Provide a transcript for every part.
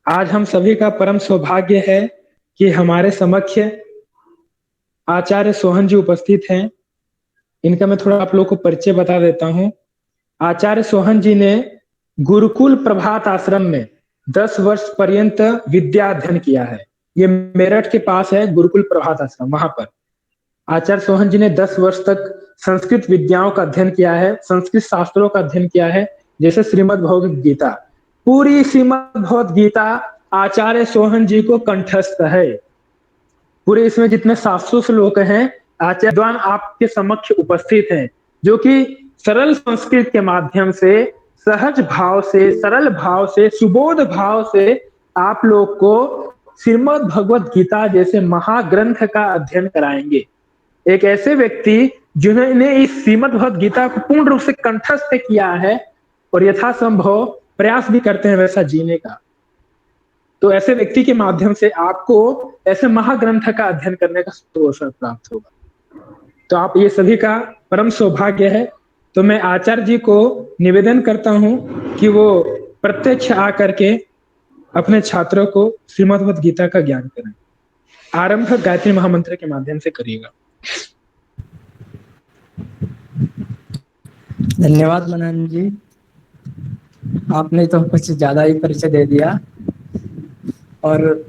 आज हम सभी का परम सौभाग्य है कि हमारे समक्ष आचार्य सोहन जी उपस्थित हैं। इनका मैं थोड़ा आप लोगों को परिचय बता देता हूँ। आचार्य सोहन जी ने गुरुकुल प्रभात आश्रम में 10 वर्ष पर्यंत विद्या अध्ययन किया है। ये मेरठ के पास है गुरुकुल प्रभात आश्रम, वहां पर आचार्य सोहन जी ने 10 वर्ष तक संस्कृत विद्याओं का अध्ययन किया है, संस्कृत शास्त्रों का अध्ययन किया है, जैसे श्रीमद् भगवद गीता। पूरी श्रीमद् भगवद गीता आचार्य सोहन जी को कंठस्थ है। पूरे इसमें जितने 700 श्लोक हैं, आचार्य विद्वान आपके समक्ष उपस्थित हैं, जो कि सरल संस्कृत के माध्यम से, सहज भाव से, सरल भाव से, सुबोध भाव से आप लोग को श्रीमद् भगवद गीता जैसे महाग्रंथ का अध्ययन कराएंगे। एक ऐसे व्यक्ति जिन्होंने इस श्रीमद् भगवद गीता को पूर्ण रूप से कंठस्थ किया है और यथासंभव प्रयास भी करते हैं वैसा जीने का। तो ऐसे व्यक्ति के माध्यम से आपको ऐसे महाग्रंथ का अध्ययन करने का अवसर प्राप्त होगा। तो आप ये सभी का परम सौभाग्य है। तो मैं आचार्य जी को निवेदन करता हूं कि वो प्रत्यक्ष आकर के अपने छात्रों को श्रीमद् भगवद गीता का ज्ञान करें। आरंभ गायत्री महामंत्र के माध्यम से करिएगा। धन्यवाद मनन जी, आपने तो कुछ ज्यादा ही परिचय दे दिया। और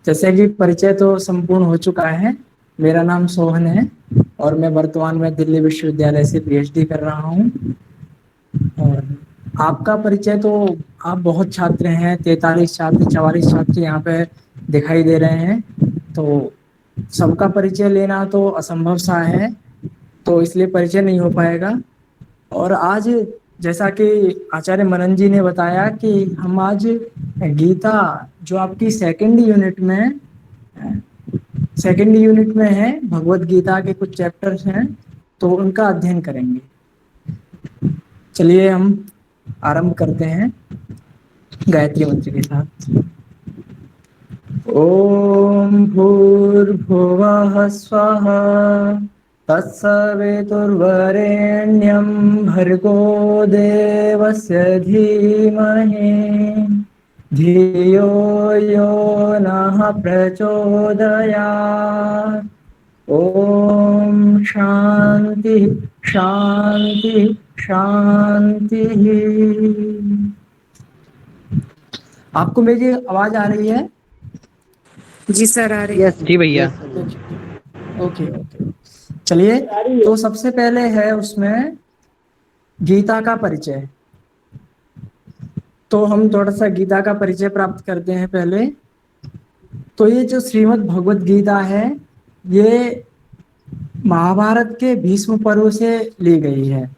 जैसे कि परिचय तो संपूर्ण हो चुका है। मेरा नाम सोहन है और मैं वर्तमान में दिल्ली विश्वविद्यालय से पीएचडी कर रहा हूँ। और आपका परिचय तो, आप बहुत छात्र हैं, 43 छात्र, 44 छात्र यहाँ पे दिखाई दे रहे हैं, तो सबका परिचय लेना तो असंभव सा है, तो इसलिए परिचय नहीं हो पाएगा। और आज जैसा कि आचार्य मनन जी ने बताया कि हम आज गीता जो आपकी सेकंड यूनिट में है, भगवत गीता के कुछ चैप्टर्स हैं, तो उनका अध्ययन करेंगे। चलिए हम आरंभ करते हैं गायत्री मंत्र के साथ। ओम भूर्भुवः स्वः तत्सवितुर्वरेण्यं भर्गो देवस्य धीमहि धियो यो नः प्रचोदयात्। ओम शांति शांति शांति। आपको मेरी आवाज आ रही है? जी सर, आ रही है। जी भैया। ओके। चलिए, तो सबसे पहले है उसमें गीता का परिचय। तो हम थोड़ा सा गीता का परिचय प्राप्त करते हैं पहले। तो ये जो श्रीमद् भगवत गीता है, ये महाभारत के भीष्म पर्व से ली गई है।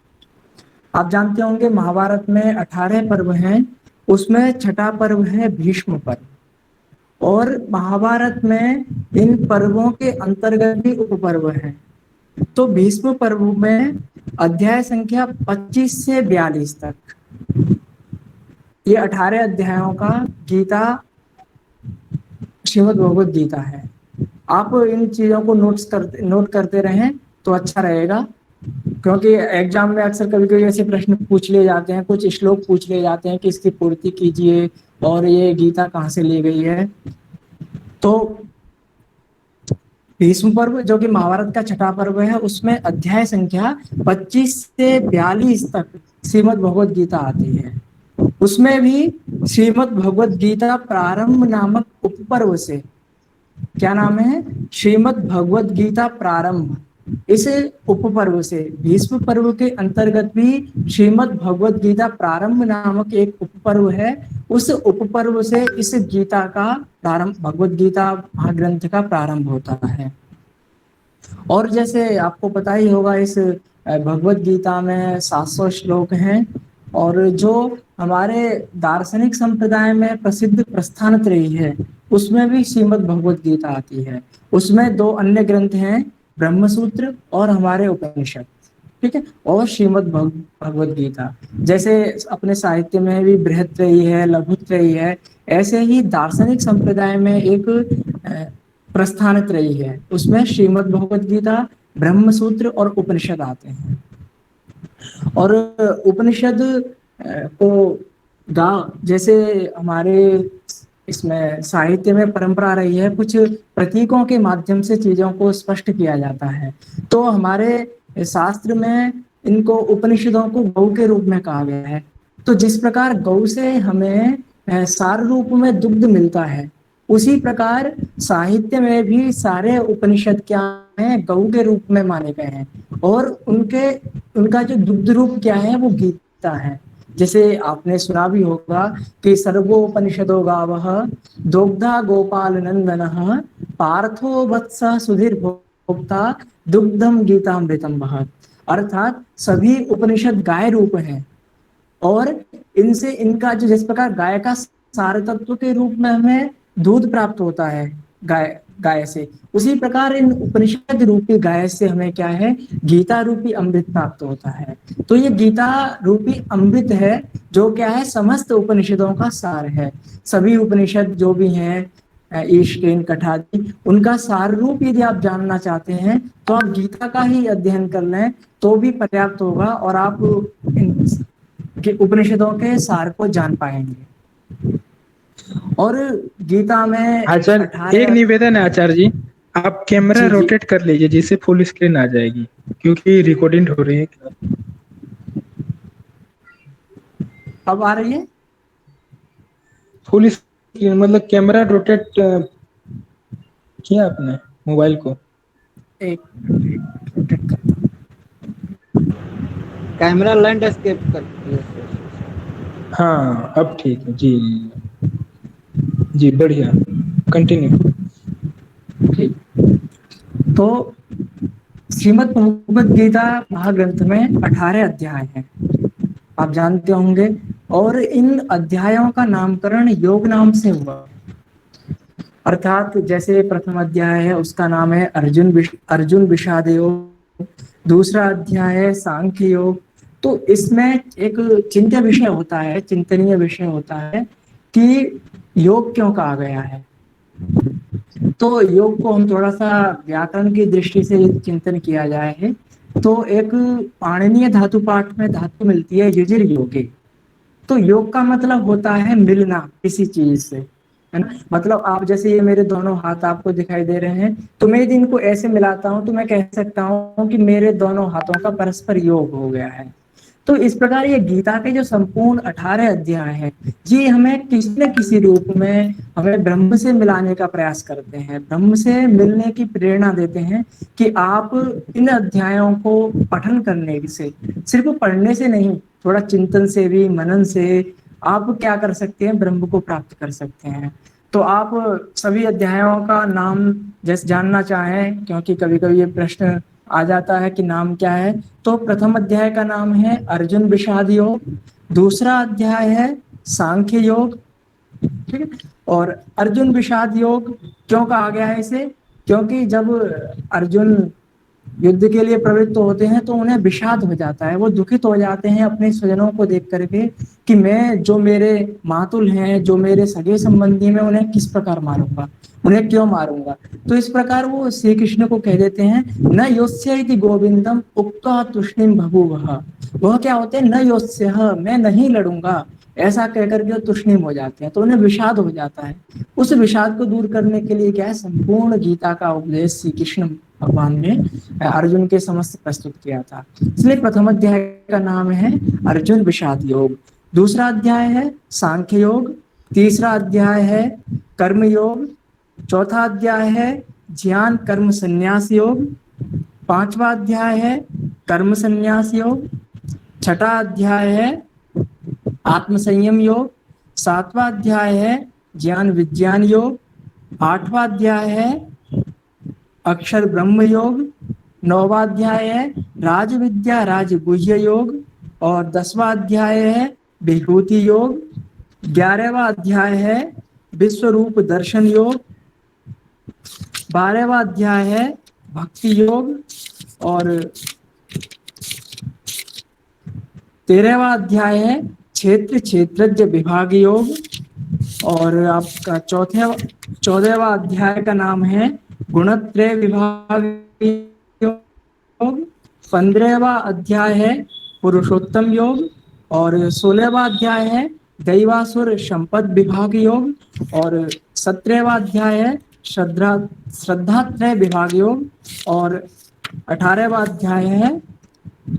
आप जानते होंगे महाभारत में 18 पर्व हैं, उसमें छठा पर्व है भीष्म पर्व। और महाभारत में इन पर्वों के अंतर्गत भी उपपर्व हैं। तो भीष्म पर्व में अध्याय संख्या 25 से 42 तक, ये 18 अध्यायों का गीता, श्रीमद् भगवत गीता है। आप इन चीजों को नोट करते रहें तो अच्छा रहेगा, क्योंकि एग्जाम में अक्सर कभी कभी ऐसे प्रश्न पूछ लिए जाते हैं, कुछ श्लोक पूछ लिए जाते हैं कि इसकी पूर्ति कीजिए और ये गीता कहाँ से ली गई है। तो भीष्म पर्व जो कि महाभारत का छठा पर्व है, उसमें अध्याय संख्या 25 से 42 तक श्रीमद् भगवत गीता आती है। उसमें भी श्रीमद् भगवत गीता प्रारंभ नामक उपपर्व से, क्या नाम है? श्रीमद् भगवत गीता प्रारंभ। इस उपपर्व से, भीष्म पर्व के अंतर्गत भी श्रीमद् भगवत गीता प्रारंभ नामक एक उपपर्व है। उस उपपर्व से इस गीता का प्रारंभ, भगवत गीता महाग्रंथ का प्रारंभ होता है। और जैसे आपको पता ही होगा, इस भगवत गीता में 700 श्लोक हैं, और जो हमारे दार्शनिक संप्रदाय में प्रसिद्ध प्रस्थान त्रयी है, उसमें भी श्रीमद् भगवत गीता आती है। उसमें 2 अन्य ग्रंथ हैं, ब्रह्मसूत्र और हमारे उपनिषद, ठीक है, और श्रीमद् भगवत गीता। जैसे अपने साहित्य में भी बृहत त्रयी है, लघु त्रयी है, ऐसे ही दार्शनिक संप्रदाय में एक प्रस्थान त्रयी है, उसमें श्रीमद् भगवत गीता, ब्रह्मसूत्र और उपनिषद आते हैं। और उपनिषद को जैसे हमारे इसमें साहित्य में परंपरा रही है, कुछ प्रतीकों के माध्यम से चीजों को स्पष्ट किया जाता है। तो हमारे शास्त्र में इनको उपनिषदों को गौ के रूप में कहा गया है। तो जिस प्रकार गौ से हमें सार रूप में दुग्ध मिलता है, उसी प्रकार साहित्य में भी सारे उपनिषद क्या है, गौ के रूप में माने गए हैं। और उनका जो दुग्ध रूप क्या है, वो गीता है। जैसे आपने सुना भी होगा कि सर्वोपनिषदो गावः दुग्धा गोपाल नंदनः पार्थो वत्स सुधीर भोक्ता दुग्धम गीतामृतम वहत्। अर्थात सभी उपनिषद गाय रूप हैं, और इनसे इनका जो जिस प्रकार गाय का सार तत्व के रूप में हमें दूध प्राप्त होता है गाय गाय से, उसी प्रकार इन उपनिषद रूपी गाय से हमें क्या है, गीता रूपी अमृत प्राप्त होता है। तो ये गीता रूपी अमृत है, जो क्या है, समस्त उपनिषदों का सार है। सभी उपनिषद जो भी हैं, ईशकेन कठादी, उनका सार रूप यदि आप जानना चाहते हैं तो आप गीता का ही अध्ययन कर लें तो भी पर्याप्त होगा, और आप इन उपनिषदों के सार को जान पाएंगे। और गीता में आचार्य, एक निवेदन है आचार्य जी, आप कैमरा जी जी, रोटेट कर लीजिए जिससे फुल स्क्रीन आ जाएगी, क्योंकि रिकॉर्डिंग हो रही है। अब आ रही है? फुल स्क्रीन मतलब कैमरा रोटेट किया आपने मोबाइल को? एक रोटेट करता हूं। कैमरा लैंडस्केप कर। हाँ अब ठीक है जी। जी बढ़िया, कंटिन्यू। ठीक, तो श्रीमद् भगवद गीता महाग्रंथ में 18 अध्याय हैं, आप जानते होंगे। और इन अध्यायों का नामकरण योग नाम से हुआ। अर्थात जैसे प्रथम अध्याय है, उसका नाम है अर्जुन विषाद योग। दूसरा अध्याय है सांख्य योग। तो इसमें एक चिंत्य विषय होता है, चिंतनीय विषय होता है कि योग क्यों कहा गया है। तो योग को हम थोड़ा सा व्याकरण की दृष्टि से चिंतन किया जाए है, तो एक पाणिनीय धातु पाठ में धातु मिलती है युजिर योगे। तो योग का मतलब होता है मिलना किसी चीज से, है ना। मतलब आप जैसे ये मेरे दोनों हाथ आपको दिखाई दे रहे हैं, तो मैं यदि इनको ऐसे मिलाता हूं तो मैं कह सकता हूं कि मेरे दोनों हाथों का परस्पर योग हो गया है। तो इस प्रकार ये गीता के जो संपूर्ण 18 अध्याय हैं, ये हमें किसी न किसी रूप में हमें ब्रह्म से मिलाने का प्रयास करते हैं, ब्रह्म से मिलने की प्रेरणा देते हैं कि आप इन अध्यायों को पठन करने से, सिर्फ पढ़ने से नहीं, थोड़ा चिंतन से भी, मनन से आप क्या कर सकते हैं, ब्रह्म को प्राप्त कर सकते हैं। तो आप सभी अध्यायों का नाम जैसे जानना चाहें, क्योंकि कभी कभी ये प्रश्न आ जाता है कि नाम क्या है, तो प्रथम अध्याय का नाम है अर्जुन विषाद योग। दूसरा अध्याय है सांख्य योग, ठीक है। और अर्जुन विषाद योग क्यों कहा गया है इसे, क्योंकि जब अर्जुन युद्ध के लिए प्रवृत्त होते हैं तो उन्हें विषाद हो जाता है, वो दुखित हो जाते हैं अपने स्वजनों को देख करके कि मैं, जो मेरे मातुल हैं, जो मेरे सगे संबंधी, मैं उन्हें किस प्रकार मारूंगा, उन्हें क्यों मारूंगा। तो इस प्रकार वो श्री कृष्ण को कह देते हैं, न योत्स्य इति गोविंदम उक्त्वा तुष्णीम बभूवः। वह क्या होते हैं, न योत्स्य, मैं नहीं लड़ूंगा, ऐसा कहकर के तुष्णीम हो जाते हैं, तो उन्हें विषाद हो जाता है। उस विषाद को दूर करने के लिए क्या है, संपूर्ण गीता का उपदेश श्री कृष्ण भगवान ने अर्जुन के समस्त प्रस्तुत किया था। इसलिए प्रथम अध्याय का नाम है अर्जुन विषाद योग। दूसरा अध्याय है सांख्य योग। तीसरा अध्याय है कर्म योग। चौथा अध्याय है ज्ञान कर्म संन्यास योग। पांचवा अध्याय है कर्म संन्यास योग। छठा अध्याय है आत्म संयम योग। सातवां अध्याय है ज्ञान विज्ञान योग। आठवां अध्याय है अक्षर ब्रह्म योग। नौवां अध्याय है राज विद्या राजगुह्य योग। और 10वां अध्याय है विभूति योग। 11वां अध्याय है विश्व रूप दर्शन योग। 12वां अध्याय है भक्ति योग। और 13वां अध्याय है क्षेत्र क्षेत्रज्ञ विभाग योग। और आपका 14वां अध्याय का नाम है गुणत्रय विभाग योग। 15वां अध्याय है पुरुषोत्तम योग। और 16वां अध्याय है दैवासुर संपद विभाग योग। और 17वां अध्याय है श्रद्धात्रय विभाग योग, और 18वां अध्याय है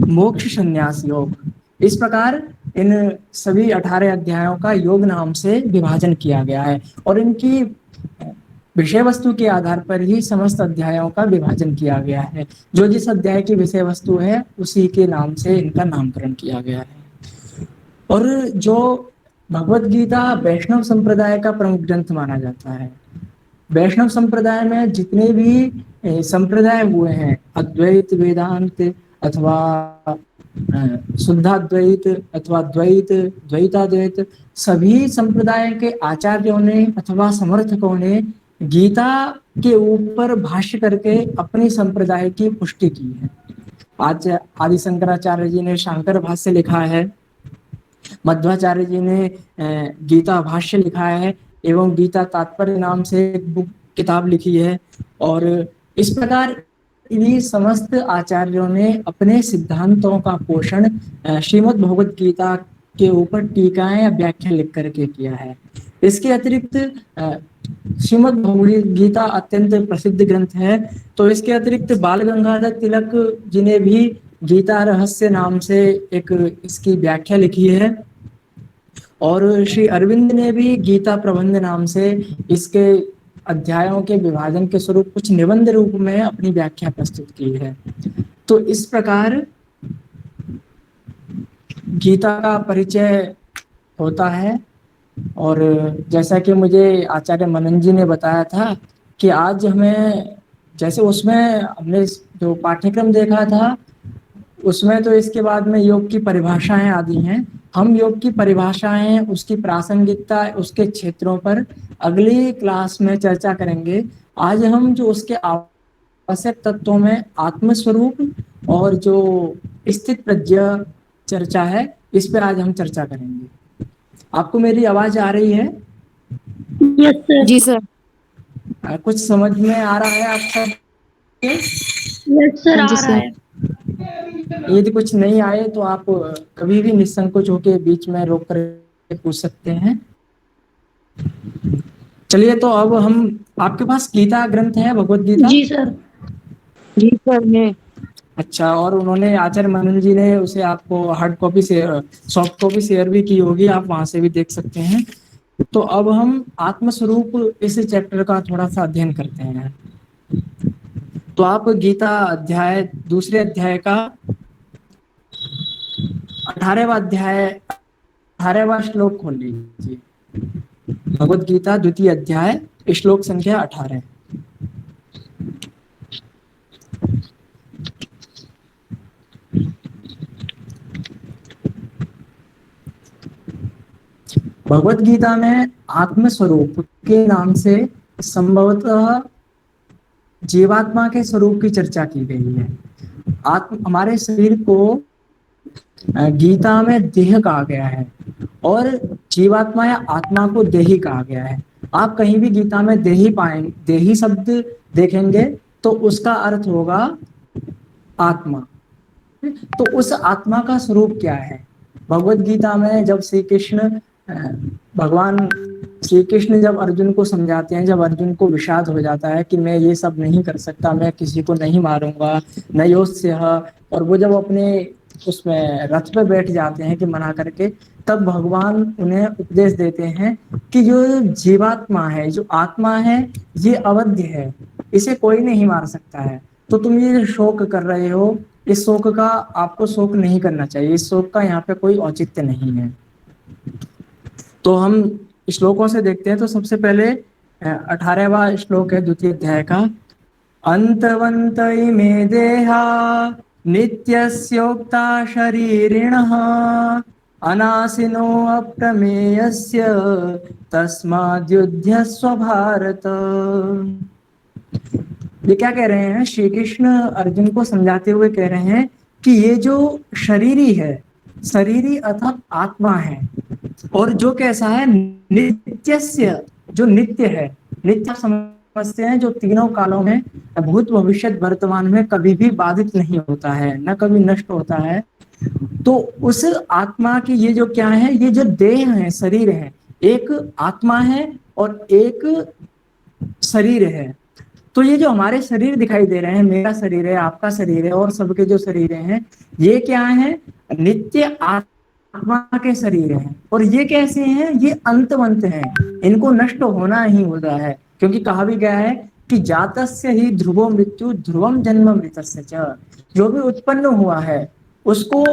मोक्ष संन्यास योग। इस प्रकार इन सभी 18 अध्यायों का योग नाम से विभाजन किया गया है, और इनकी विषय वस्तु के आधार पर ही समस्त अध्यायों का विभाजन किया गया है। जो जिस अध्याय की विषय वस्तु है उसी के नाम से इनका नामकरण किया गया है। और जो भगवत गीता वैष्णव संप्रदाय का प्रमुख ग्रंथ माना जाता है। वैष्णव संप्रदाय में जितने भी संप्रदाय हुए हैं, अद्वैत वेदांत अथवा शुद्धाद्वैत अथवा द्वैत द्वैताद्वैत, सभी संप्रदाय के आचार्यों ने अथवा समर्थकों ने गीता के ऊपर भाष्य करके अपनी संप्रदाय की पुष्टि की है। आज आदि शंकराचार्य जी ने शांकर भाष्य लिखा है, मध्वाचार्य जी ने गीता भाष्य लिखा है, एवं गीता तात्पर्य नाम से एक बुक किताब लिखी है। और इस प्रकार इन्हीं समस्त आचार्यों ने अपने सिद्धांतों का पोषण श्रीमद् भगवत गीता के ऊपर टीकाएं या व्याख्या लिख करके किया है। इसके अतिरिक्त श्रीमद् भगवत गीता अत्यंत प्रसिद्ध ग्रंथ है, तो इसके अतिरिक्त बाल गंगाधर तिलक जी ने भी गीता रहस्य नाम से एक इसकी व्याख्या लिखी है, और श्री अरविंद ने भी गीता प्रबंध नाम से इसके अध्यायों के विभाजन के स्वरूप कुछ निबंध रूप में अपनी व्याख्या प्रस्तुत की है। तो इस प्रकार गीता का परिचय होता है। और जैसा कि मुझे आचार्य मनन जी ने बताया था कि आज हमें, जैसे उसमें हमने जो पाठ्यक्रम देखा था उसमें तो इसके बाद में योग की परिभाषाएं आदि हैं। हम योग की परिभाषाएं, उसकी प्रासंगिकता, उसके क्षेत्रों पर अगली क्लास में चर्चा करेंगे। आज हम जो उसके आवश्यक तत्वों में आत्मस्वरूप और जो स्थित प्रज्ञ चर्चा है, इस पर आज हम चर्चा करेंगे। आपको मेरी आवाज आ रही है? Yes sir. जी सर। कुछ समझ में आ रहा है आप सब? यस सर, आ रहा है। यदि कुछ नहीं आए तो आप कभी भी निसंकोच होकर बीच में रोक कर पूछ सकते हैं। चलिए, तो अब हम, आपके पास गीता ग्रंथ है, भगवत गीता? जी सर। जी सर है। अच्छा, और उन्होंने, आचार्य मनन जी ने उसे आपको हार्ड कॉपी से, सॉफ्ट कॉपी शेयर भी की होगी, आप वहां से भी देख सकते हैं। तो अब हम आत्मस्वरूप इस चैप्टर का थोड़ा सा अध्ययन करते हैं। तो आप गीता अध्याय, दूसरे अध्याय का 18वां श्लोक खोल लीजिए। भगवत गीता द्वितीय अध्याय, श्लोक संख्या 18। भगवत गीता में आत्मस्वरूप के नाम से संभवतः जीवात्मा के स्वरूप की चर्चा की गई है। हमारे शरीर को गीता में देह कहा गया है, और जीवात्मा या आत्मा को देही कहा गया है। आप कहीं भी गीता में देही पाएंगे, देही शब्द देखेंगे तो उसका अर्थ होगा आत्मा। तो उस आत्मा का स्वरूप क्या है? भगवत गीता में जब भगवान श्री कृष्ण जब अर्जुन को समझाते हैं, जब अर्जुन को विषाद हो जाता है कि मैं ये सब नहीं कर सकता, मैं किसी को नहीं मारूंगा, न योत्स्य, और वो जब अपने उसमें रथ पे बैठ जाते हैं कि मना करके, तब भगवान उन्हें उपदेश देते हैं कि जो जीवात्मा है, जो आत्मा है, ये अवध्य है, इसे कोई नहीं मार सकता है। तो तुम ये शोक कर रहे हो, इस शोक का आपको शोक नहीं करना चाहिए, इस शोक का यहाँ पे कोई औचित्य नहीं है। तो हम श्लोकों से देखते हैं। तो सबसे पहले 18वां श्लोक है द्वितीय अध्याय का। अंतवंत इमे देहा नित्यस्योक्ता शरीरिणः अनासिनो अप्रमेयस्य तस्माद्युध्यस्व भारत। ये क्या कह रहे हैं? श्री कृष्ण अर्जुन को समझाते हुए कह रहे हैं कि ये जो शरीरी है, शरीरी अर्थात आत्मा है, और जो कैसा है? नित्यस्य, जो नित्य है। नित्य समझते हैं जो तीनों कालों में, भूत भविष्य वर्तमान में कभी भी बाधित नहीं होता है, न कभी नष्ट होता है। तो उस आत्मा की ये जो क्या है, ये जो देह है, शरीर है, एक आत्मा है और एक शरीर है। तो ये जो हमारे शरीर दिखाई दे रहे हैं, मेरा शरीर है, आपका शरीर है और सबके जो शरीर हैं, ये क्या है? नित्य आत्मा के शरीर हैं। और ये कैसे हैं? ये अंतवंत हैं, इनको नष्ट होना ही होता है, क्योंकि कहा भी गया है कि जातस्य ही ध्रुवो मृत्यु ध्रुवम जन्म मृतस्य च। जो भी उत्पन्न हुआ है उसको,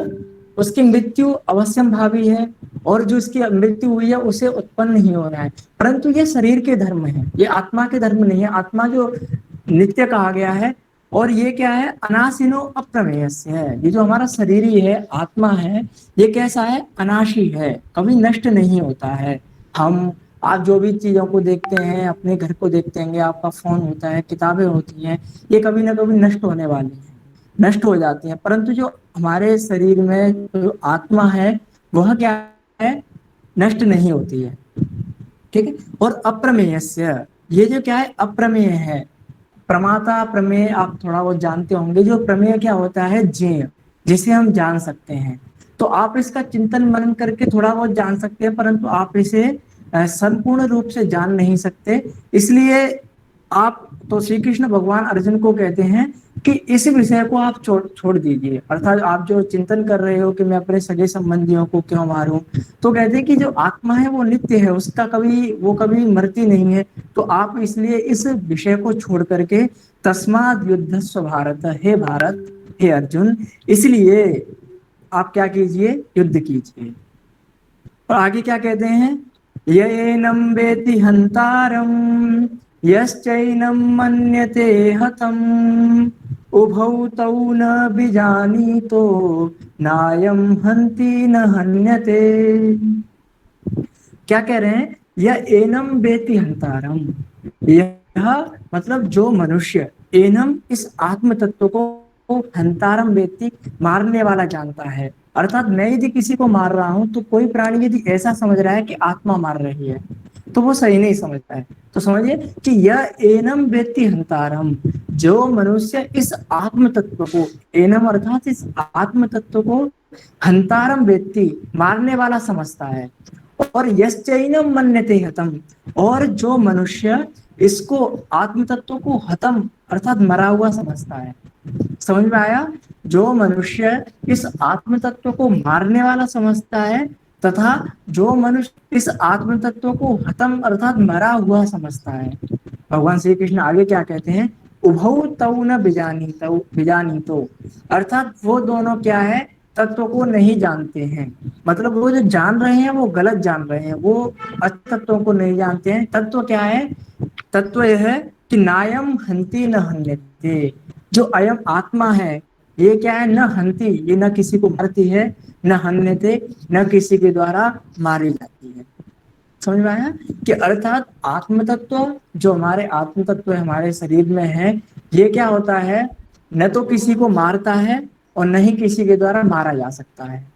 उसकी मृत्यु अवश्यम भावी है, और जो उसकी मृत्यु हुई है उसे उत्पन्न ही होना है। परंतु ये शरीर के धर्म है, ये आत्मा के धर्म नहीं है। आत्मा जो नित्य कहा गया है, और ये क्या है? अनाशिनो अप्रमेयस्य है। ये जो हमारा शरीर ही है, आत्मा है, ये कैसा है? अनाशी है, कभी नष्ट नहीं होता है। हम, आप जो भी चीजों को देखते हैं, अपने घर को देखते हैं, आपका फोन होता है, किताबें होती हैं, ये कभी ना कभी नष्ट होने वाली हैं, नष्ट हो जाती हैं। परंतु जो हमारे शरीर में जो आत्मा है वह क्या है? नष्ट नहीं होती है। ठीक है। और अप्रमेयस्य, ये जो क्या है? अप्रमेय है। प्रमाता प्रमेय आप थोड़ा बहुत जानते होंगे। जो प्रमेय क्या होता है? ज्ञेय, जिसे हम जान सकते हैं। तो आप इसका चिंतन मनन करके थोड़ा बहुत जान सकते हैं, परंतु आप इसे संपूर्ण रूप से जान नहीं सकते। इसलिए आप, तो श्री कृष्ण भगवान अर्जुन को कहते हैं कि इस विषय को आप छोड़ दीजिए। अर्थात आप जो चिंतन कर रहे हो कि मैं अपने सगे संबंधियों को क्यों मारूं, तो कहते हैं कि जो आत्मा है वो नित्य है, उसका कभी, वो कभी मरती नहीं है। तो आप इसलिए इस विषय को छोड़ करके तस्माद युद्धस्व भारत, हे भारत, हे अर्जुन, इसलिए आप क्या कीजिए? युद्ध कीजिए। और आगे क्या कहते हैं? येनम वेति हंतारम यश्चैनम मन्यते हतम उभौ तौ न विजानीतो नायम हन्ति न हन्यते। क्या कह रहे हैं? यह एनम वेति हंतारम, यह मतलब जो मनुष्य, एनम इस आत्म तत्व को हंतारम वेति मारने वाला जानता है। अर्थात मैं यदि किसी को मार रहा हूं तो कोई प्राणी यदि ऐसा समझ रहा है कि आत्मा मार रही है तो वो सही नहीं समझता है। तो समझिए कि यह एनम वेत्ति हंतारम, जो मनुष्य इस आत्म तत्व को, एनम अर्थात इस आत्म तत्व को हंतारम वेत्ति मारने वाला समझता है, और यश्चैनम मन्यते हतम, और जो मनुष्य इसको आत्म तत्व को हतम अर्थात मरा हुआ समझता है। समझ में आया? जो मनुष्य इस आत्म तत्व को मारने वाला समझता है, तथा जो मनुष्य इस आत्म तत्व को हतम अर्थात मरा हुआ समझता है। भगवान श्री कृष्ण आगे क्या कहते हैं? उभौ तौ न बिजानी तो, अर्थात वो दोनों क्या है? तत्व को नहीं जानते हैं। मतलब वो जो जान रहे हैं वो गलत जान रहे हैं, वो अच्छे तत्वों को नहीं जानते हैं। तत्व क्या है? तत्व यह है कि नायम हंति न हन्यते, जो अयम आत्मा है ये क्या है? न हंति, ये न किसी को मारती है, न हन्यते, न किसी के द्वारा मारी जाती है। समझ में आया? कि अर्थात आत्म तत्व, जो हमारे आत्म तत्व हमारे शरीर में है, ये क्या होता है? न तो किसी को मारता है और न ही किसी के द्वारा मारा जा सकता है।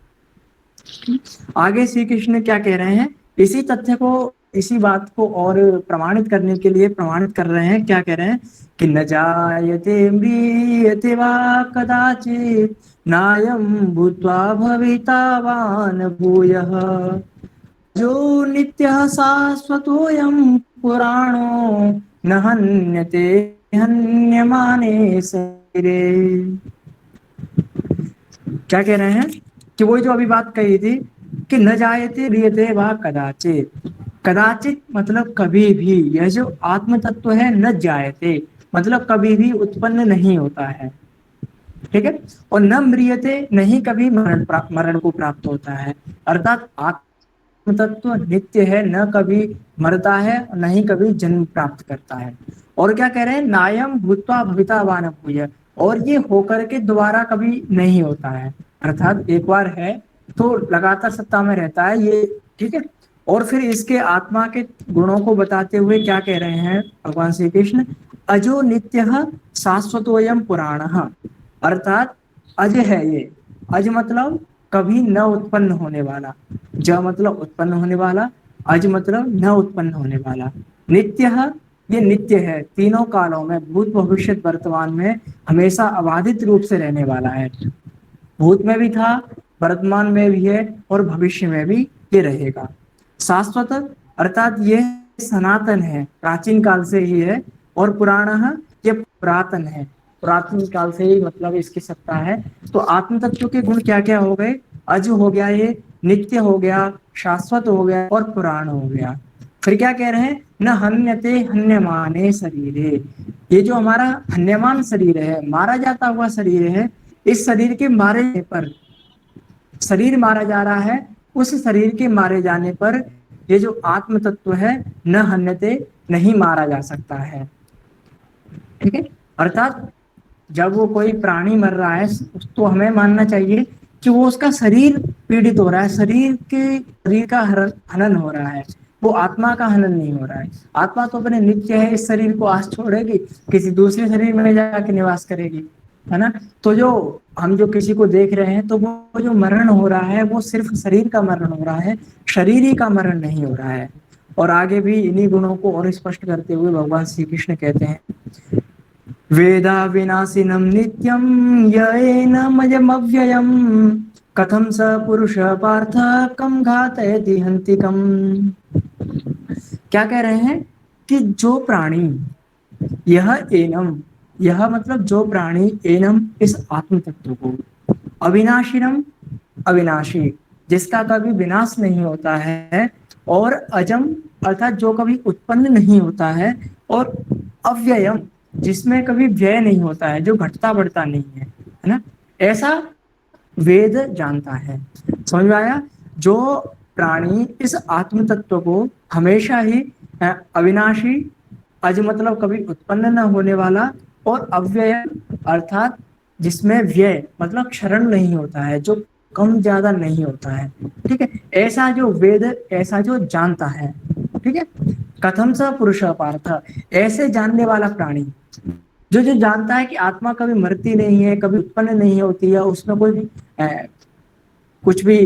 आगे श्री कृष्ण क्या कह रहे हैं? इसी तथ्य को, इसी बात को और प्रमाणित करने के लिए प्रमाणित कर रहे हैं। क्या कह रहे हैं? कि न जायते म्रियते वा कदाचित् नायं भूत्वा भवितावान भूयः जो नित्यः शाश्वतोऽयं पुराणो न हन्यते हन्यमाने शरीरे। क्या कह रहे हैं? कि वो जो अभी बात कही थी कि न जायते म्रियते वा कदाचित, कदाचित मतलब कभी भी, यह जो आत्म तत्व है न जायते मतलब कभी भी उत्पन्न नहीं होता है। ठीक है। और न म्रियते, नहीं कभी मरण को प्राप्त होता है। अर्थात आत्म तत्व नित्य है, न कभी मरता है, न ही कभी जन्म प्राप्त करता है। और क्या कह रहे हैं? नायम भूत्वा भवितावान भूय, और ये होकर के दोबारा कभी नहीं होता है। अर्थात एक बार है तो लगातार सत्ता में रहता है ये। ठीक है। और फिर इसके आत्मा के गुणों को बताते हुए क्या कह रहे हैं भगवान श्री कृष्ण? अजो नित्यः शाश्वतोयम पुराणः, अर्थात अज है ये। अज मतलब कभी न उत्पन्न होने वाला, ज मतलब उत्पन्न होने वाला, अज मतलब न उत्पन्न होने वाला। नित्यः, ये नित्य है, तीनों कालों में, भूत भविष्य वर्तमान में हमेशा अबाधित रूप से रहने वाला है। भूत में भी था, वर्तमान में भी है और भविष्य में भी ये रहेगा। शाश्वत अर्थात ये सनातन है, प्राचीन काल से ही है, और पुराणः ये पुरातन है, पुरातन काल से ही मतलब इसकी सत्ता है। तो आत्म तत्व के गुण क्या क्या हो गए? अज हो गया, ये नित्य हो गया, शाश्वत हो गया और पुराण हो गया। फिर क्या कह रहे हैं? न हन्यते हन्यमाने शरीरे, ये जो हमारा हन्यमान शरीर है, मारा जाता हुआ शरीर है, इस शरीर के मारे पर, शरीर मारा जा रहा है, उस शरीर के मारे जाने पर ये जो आत्म तत्व है न हन्यते, नहीं मारा जा सकता है। ठीक है, अर्थात जब वो कोई प्राणी मर रहा है तो हमें मानना चाहिए कि वो उसका शरीर पीड़ित हो रहा है, शरीर का हनन हो रहा है, वो आत्मा का हनन नहीं हो रहा है। आत्मा तो अपने नित्य है, इस शरीर को आज छोड़ेगी, किसी दूसरे शरीर में जाके निवास करेगी, है ना। तो जो हम जो किसी को देख रहे हैं, तो वो जो मरण हो रहा है वो सिर्फ शरीर का मरण हो रहा है, शरीर ही का मरण नहीं हो रहा है। और आगे भी इन्हीं गुणों को और स्पष्ट करते हुए भगवान श्री कृष्ण कहते हैं, वेदा विनाशिनम नित्यम येनमयमव्ययम कथम स पुरुष पार्थ कम घातयति हन्तिकम। क्या कह रहे हैं कि जो प्राणी, यह एनम, यह मतलब जो प्राणी, एनम इस आत्म तत्व को, अविनाशिनम अविनाशी जिसका कभी विनाश नहीं होता है, और अजम अर्थात जो कभी उत्पन्न नहीं होता है, और अव्ययम जिसमें कभी व्यय नहीं होता है, जो घटता बढ़ता नहीं है ना, ऐसा वेद जानता है। समझ में आया? जो प्राणी इस आत्म तत्व को हमेशा ही अविनाशी, अज मतलब कभी उत्पन्न न होने वाला, और अव्यय अर्थात जिसमें व्यय मतलब क्षरण नहीं होता है, जो कम ज्यादा नहीं होता है। ठीक है, ऐसा जो वेद, ऐसा जो जानता है। ठीक है, कथम स पुरुष पार्थ, ऐसे जानने वाला प्राणी जो जो जानता है कि आत्मा कभी मरती नहीं है, कभी उत्पन्न नहीं होती है, उसमें कोई भी कुछ भी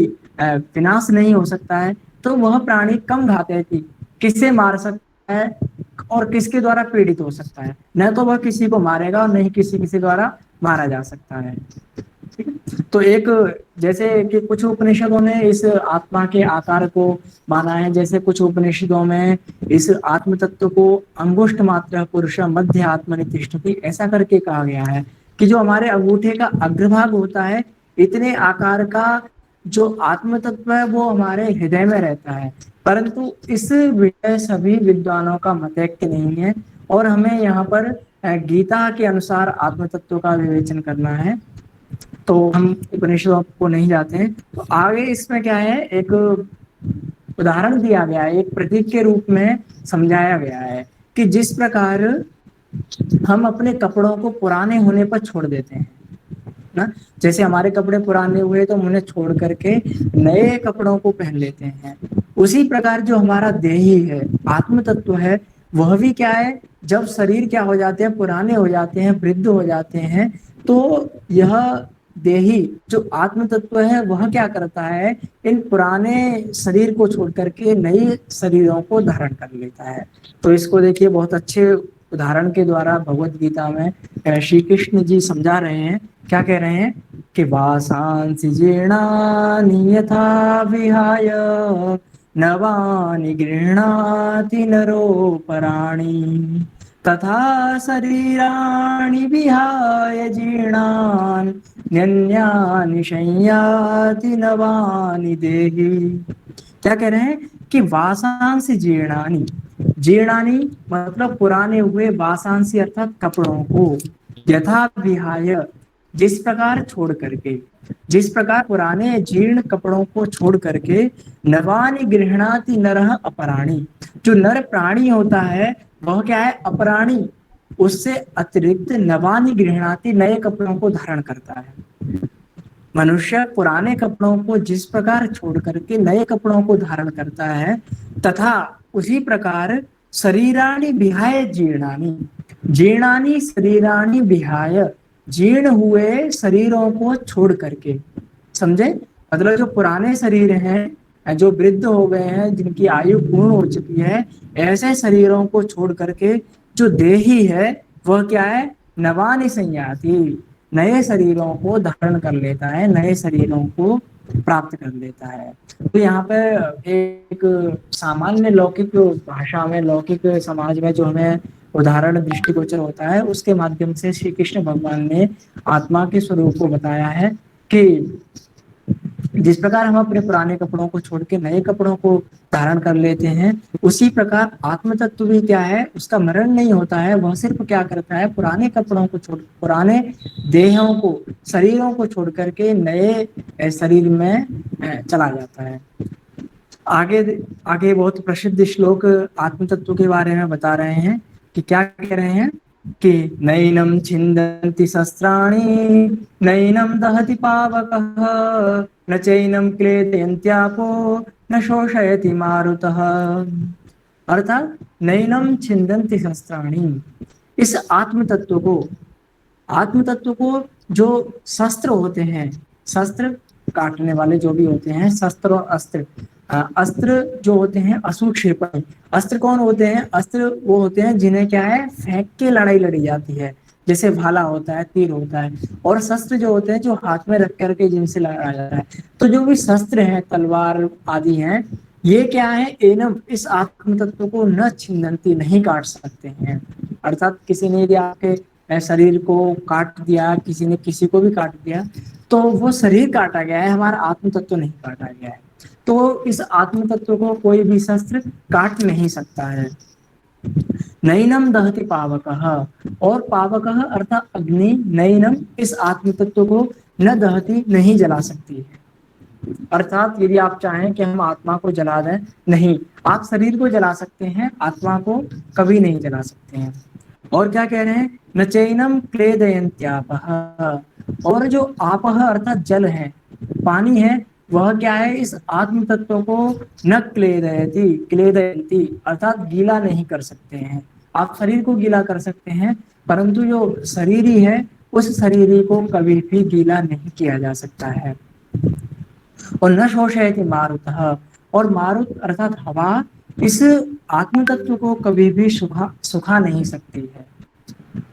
विनाश नहीं हो सकता है, तो वह प्राणी कम घाते थी, किससे मार सकता है और किसके द्वारा पीड़ित हो सकता है। न तो वह किसी को मारेगा और नहीं किसी द्वारा मारा जा सकता है। ठीक है, तो एक जैसे कि कुछ उपनिषदों ने इस आत्मा के आकार को माना है, जैसे कुछ उपनिषदों में इस आत्म तत्व को अंगुष्ठ मात्र पुरुष मध्य आत्मनितिष्ठति ऐसा करके कहा गया है कि जो हमारे अंगूठे का अग्रभाग होता है, इतने आकार का जो आत्म तत्व है वो हमारे हृदय में रहता है। परंतु इस विषय सभी विद्वानों का मतैक्य नहीं है, और हमें यहाँ पर गीता के अनुसार आत्म तत्व का विवेचन करना है, तो हम उपनिषदों को नहीं जाते हैं। तो आगे इसमें क्या है, एक उदाहरण दिया गया है, एक प्रतीक के रूप में समझाया गया है कि जिस प्रकार हम अपने कपड़ों को पुराने होने पर छोड़ देते हैं ना, जैसे हमारे कपड़े पुराने हुए तो हम उन्हें छोड़ करके नए कपड़ों को पहन लेते हैं, उसी प्रकार जो हमारा देही है, आत्म तत्व है, वह भी क्या है, जब शरीर क्या हो जाते हैं, पुराने हो जाते हैं, वृद्ध हो जाते हैं, तो यह देही जो आत्म तत्व है वह क्या करता है, इन पुराने शरीर को छोड़ करके नए शरीरों को धारण कर लेता है। तो इसको देखिए, बहुत अच्छे उदाहरण के द्वारा भगवत गीता में श्री कृष्ण जी समझा रहे हैं। क्या कह रहे हैं कि वासांसि जीर्णानि यथा विहाय नवानि गृह्णाति नरोपराणि तथा शरीराणि विहाय जीर्णान् न्यन्यानि शय्याति नवानि देहि। क्या कह रहे हैं कि वासांसि जीर्णानि, जीर्णानि मतलब पुराने हुए, वासांसि अर्थात कपड़ों को, यथा विहाय जिस प्रकार छोड़ करके, जिस प्रकार पुराने जीर्ण कपड़ों को छोड़ करके, नवानि गृह्णाति नरः अपराणि, जो नर प्राणी होता है वह क्या है, अपराणी, उससे अतिरिक्त नवानि गृह्णाति नए कपड़ों को धारण करता है। मनुष्य पुराने कपड़ों को जिस प्रकार छोड़ करके नए कपड़ों को धारण करता है, तथा उसी प्रकार शरीराणि विहाय जीर्णानि, जीर्णानि शरीराणि विहाय, जीर्ण हुए शरीरों को छोड़ करके, समझे, मतलब जो पुराने शरीर हैं, जो वृद्ध हो गए हैं, जिनकी आयु पूर्ण हो चुकी है, ऐसे शरीरों को छोड़ करके जो देही है वह क्या है, नवानि संयाति, नए शरीरों को धारण कर लेता है, नए शरीरों को प्राप्त कर लेता है। तो यहाँ पे एक सामान्य लौकिक भाषा में, लौकिक समाज में जो हमें उदाहरण दृष्टिगोचर होता है, उसके माध्यम से श्री कृष्ण भगवान ने आत्मा के स्वरूप को बताया है कि जिस प्रकार हम अपने पुराने कपड़ों को छोड़ के नए कपड़ों को धारण कर लेते हैं, उसी प्रकार आत्म तत्व भी क्या है, उसका मरण नहीं होता है। वह सिर्फ क्या करता है, पुराने कपड़ों को छोड़, पुराने देहों को, शरीरों को छोड़ करके नए शरीर में चला जाता है। आगे आगे बहुत प्रसिद्ध श्लोक आत्म तत्व के बारे में बता रहे हैं कि क्या कह रहे हैं कि नैनम छिन्दन्ति शस्त्राणि नैनम दहति पावकः न चैनम क्लेदयन्त्यापो न शोषयति मारुतः। अर्थात नैनम छिन्दन्ति शस्त्राणि, इस आत्म तत्व को जो शस्त्र होते हैं, शस्त्र काटने वाले जो भी होते हैं, शस्त्र और अस्त्र, अस्त्र जो होते हैं असूक्षेपण। अस्त्र कौन होते हैं? अस्त्र वो होते हैं जिन्हें क्या है, फेंक के लड़ाई लड़ी जाती है, जैसे भाला होता है, तीर होता है। और शस्त्र जो होते हैं जो हाथ में रख करके जिनसे लड़ाया जाता है। तो जो भी शस्त्र हैं, तलवार आदि हैं, ये क्या है, एनम, इस आत्म तत्व को न छिन्दन्ति, नहीं काट सकते हैं। अर्थात किसी ने यदि आपके शरीर को काट दिया, किसी ने किसी को भी काट दिया, तो वो शरीर काटा गया है, हमारा आत्म तत्व नहीं काटा गया है। तो इस आत्म तत्व को कोई भी शस्त्र काट नहीं सकता है। नैनम दहति पावकः, और पावकः अर्थात अग्नि, नैनम, इस आत्म तत्व को न दहति, नहीं जला सकती है। अर्थात यदि आप चाहें कि हम आत्मा को जला दें, नहीं, आप शरीर को जला सकते हैं, आत्मा को कभी नहीं जला सकते हैं। और क्या कह रहे हैं, न चैनम क्लेदयन्त्यापः, और जो आपः अर्थात जल है, पानी है, वह क्या है, इस आत्म तत्व को न क्लेदयन्ति अर्थात गीला नहीं कर सकते हैं। आप शरीर को गीला कर सकते हैं, परंतु जो शरीरी है, उस शरीरी को कभी भी गीला नहीं किया जा सकता है। और न शोषयति मारुतः, और मारुत अर्थात हवा इस आत्म तत्व को कभी भी सुखा नहीं सकती है।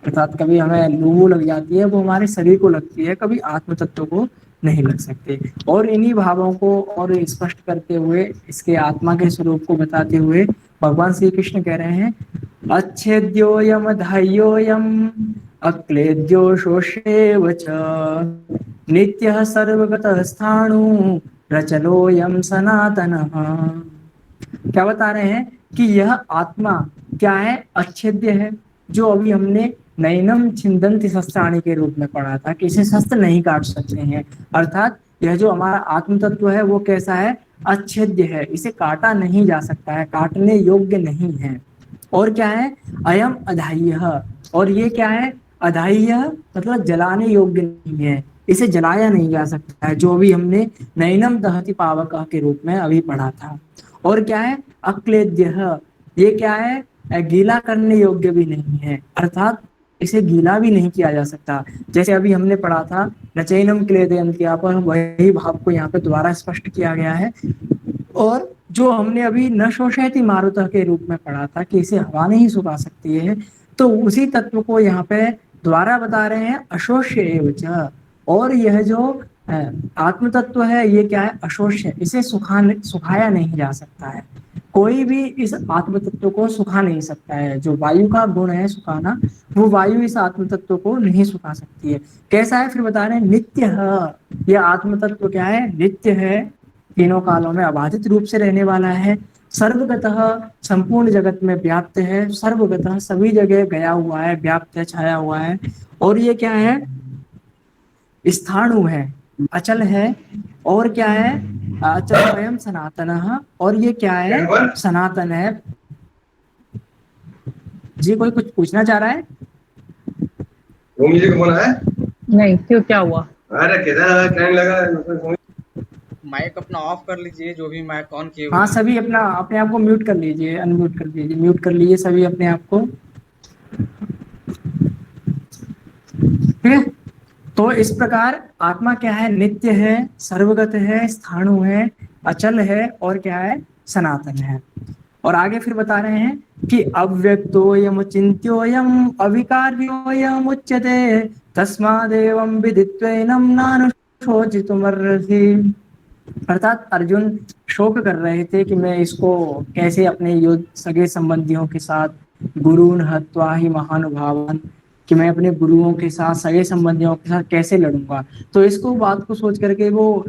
अर्थात कभी हमें लू लग जाती है, वो हमारे शरीर को लगती है, कभी आत्म तत्व को नहीं लग सकते। और इन्हीं भावों को और स्पष्ट करते हुए, इसके आत्मा के स्वरूप को बताते हुए भगवान श्री कृष्ण कह रहे हैं, अच्छेद्योयम धायोयम अक्लेद्यो शोषेव च नित्यः सर्वगतः स्थाणु रचलोयम सनातनः। क्या बता रहे हैं कि यह आत्मा क्या है, अच्छेद्य है, जो अभी हमने नैनम छिन्दन्ति शस्त्राणि के रूप में पढ़ा था कि इसे शस्त्र नहीं काट सकते हैं। अर्थात यह जो हमारा आत्म तत्व है वो कैसा है, अच्छेद्य है, इसे काटा नहीं जा सकता है, काटने योग्य नहीं है। और क्या है, अयम अधाह्यः, और ये क्या है, अधाह्य मतलब जलाने योग्य नहीं है, इसे जलाया नहीं जा सकता है, जो भी हमने नैनम दहति पावकः के रूप में अभी पढ़ा था। और क्या है, अक्लेद्यः, ये क्या है, गीला करने योग्य भी नहीं है, अर्थात इसे गीला भी नहीं किया जा सकता। जैसे अभी हमने पढ़ा था न चैनम क्लेदयन्त्यापः, वही भाव को यहाँ पे दोबारा स्पष्ट किया गया है। और जो हमने अभी न शोषयति मारुतः के रूप में पढ़ा था कि इसे हवा नहीं सुखा सकती है, तो उसी तत्व को यहाँ पे दोबारा बता रहे हैं, अशोष्य एव च। और यह जो आत्म तत्व है, ये क्या है, अशोष्य, इसे सुखाया नहीं जा सकता है। कोई भी इस आत्म तत्व को सुखा नहीं सकता है। जो वायु का गुण है सुखाना, वो वायु इस आत्म तत्व को नहीं सुखा सकती है। कैसा है, फिर बता रहे हैं, नित्य है, यह आत्म तत्व क्या है, नित्य है, तीनों कालों में अबाधित रूप से रहने वाला है, सर्वगतः, संपूर्ण जगत में व्याप्त है, सर्वगतः, सभी जगह गया हुआ है, व्याप्त है, छाया हुआ है। और ये क्या है, स्थाणु है, अचल है। और क्या है, अचल स्वयं सनातनः, और ये क्या है, सनातन है। जी कोई कुछ पूछना चाह रहा है? भूमि जी को बोला है? नहीं, क्यों, क्या हुआ? अरे किधर टाइम लगा? माइक अपना ऑफ कर लीजिए, जो भी माइक ऑन किए हुए हाँ, सभी अपना अपने आप को म्यूट कर लीजिए, अनम्यूट कर लीजिए, म्यूट कर लीजिए सभी अपने आप को। ठीक है, तो इस प्रकार आत्मा क्या है, नित्य है, सर्वगत है, स्थाणु है, अचल है, और क्या है, सनातन है। और आगे फिर बता रहे हैं कि अव्यक्तोयम चिन्त्योयम अविकार्योयम उच्यते तस्मादेवं विदित्वैनं नानुशोचितुमर्हसि। अर्थात अर्जुन शोक कर रहे थे कि मैं इसको कैसे अपने युद्ध सगे संबंधियों के साथ, गुरुन हत्वा ही महानुभावन, कि मैं अपने गुरुओं के साथ, सगे संबंधियों के साथ कैसे लड़ूंगा। तो इसको बात को सोच करके वो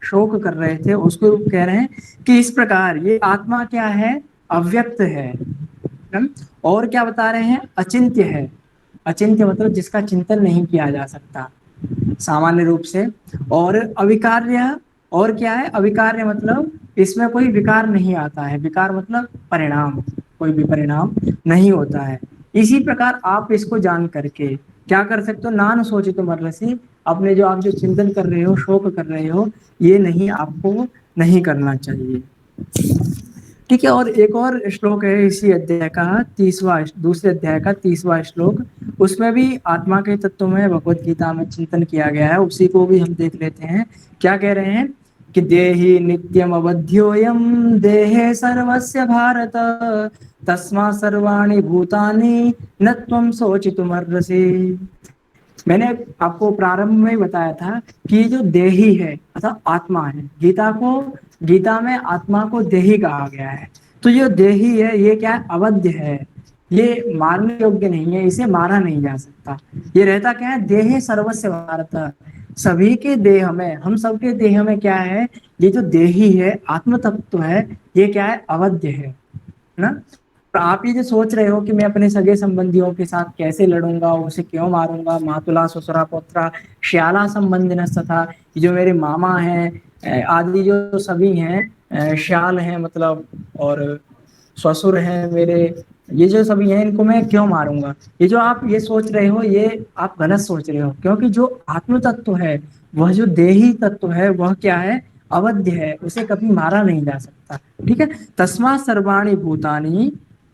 शोक कर रहे थे। उसको कह रहे हैं कि इस प्रकार ये आत्मा क्या है, अव्यक्त है। और क्या बता रहे हैं, अचिंत्य है। अचिंत्य मतलब जिसका चिंतन नहीं किया जा सकता सामान्य रूप से। और अविकार्य, और क्या है, अविकार्य मतलब इसमें कोई विकार नहीं आता है। विकार मतलब परिणाम, कोई भी परिणाम नहीं होता है। इसी प्रकार आप इसको जान करके क्या कर सकते हो, नान सोचे तो मरसी, अपने जो आप जो चिंतन कर रहे हो, शोक कर रहे हो, ये नहीं, आपको नहीं करना चाहिए। ठीक है। और एक और श्लोक है इसी अध्याय का 30वां, दूसरे अध्याय का 30वां श्लोक। उसमें भी आत्मा के तत्व में भगवत गीता में चिंतन किया गया है। उसी को भी हम देख लेते हैं। क्या कह रहे हैं कि देहि नित्यम अवध्योयम देहे सर्वस्य भारत तस्मा सर्वाणि भूतानि न त्वं शोचितुमर्हसि। मैंने आपको प्रारंभ में ही बताया था कि ये जो देही है अर्थात आत्मा है, गीता में आत्मा को देही कहा गया है। तो ये देही है, ये क्या है, अवध्य है, ये मारने योग्य नहीं है, इसे मारा नहीं जा सकता। ये रहता क्या है, देहे सर्वस्य भारत, सभी के देह में, हम सबके देह में क्या है, ये जो देही है, आत्म तत्व है, ये क्या है, अवध्य है ना। तो आप ये जो सोच रहे हो कि मैं अपने सगे संबंधियों के साथ कैसे लड़ूंगा, उसे क्यों मारूंगा, मातुला ससुरा पुत्रा श्याला संबंधिन तथा, जो मेरे मामा हैं आदि जो सभी हैं, श्याल हैं मतलब, और ससुर हैं मेरे, ये जो सभी हैं, इनको मैं क्यों मारूंगा। ये जो आप ये सोच रहे हो, ये आप गलत सोच रहे हो। क्योंकि जो आत्म तत्व है, वह जो देही तत्व है, वह क्या है, अवध्य है, उसे कभी मारा नहीं जा सकता। ठीक है। तस्मा सर्वाणि भूतानि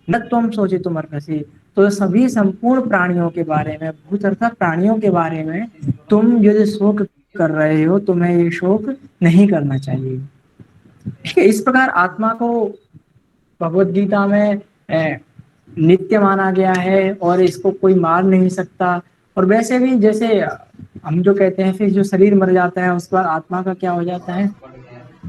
न त्वं शोचितुमर्हसि, तो सभी संपूर्ण प्राणियों के बारे में, भूत अर्थात प्राणियों के बारे में तुम यदि शोक कर रहे हो, तुम्हें ये शोक नहीं करना चाहिए। ठीक है। इस प्रकार आत्मा को भगवत गीता में नित्य माना गया है और इसको कोई मार नहीं सकता। और वैसे भी जैसे हम जो कहते हैं, फिर जो शरीर मर जाता है उसके बाद आत्मा का क्या हो जाता है,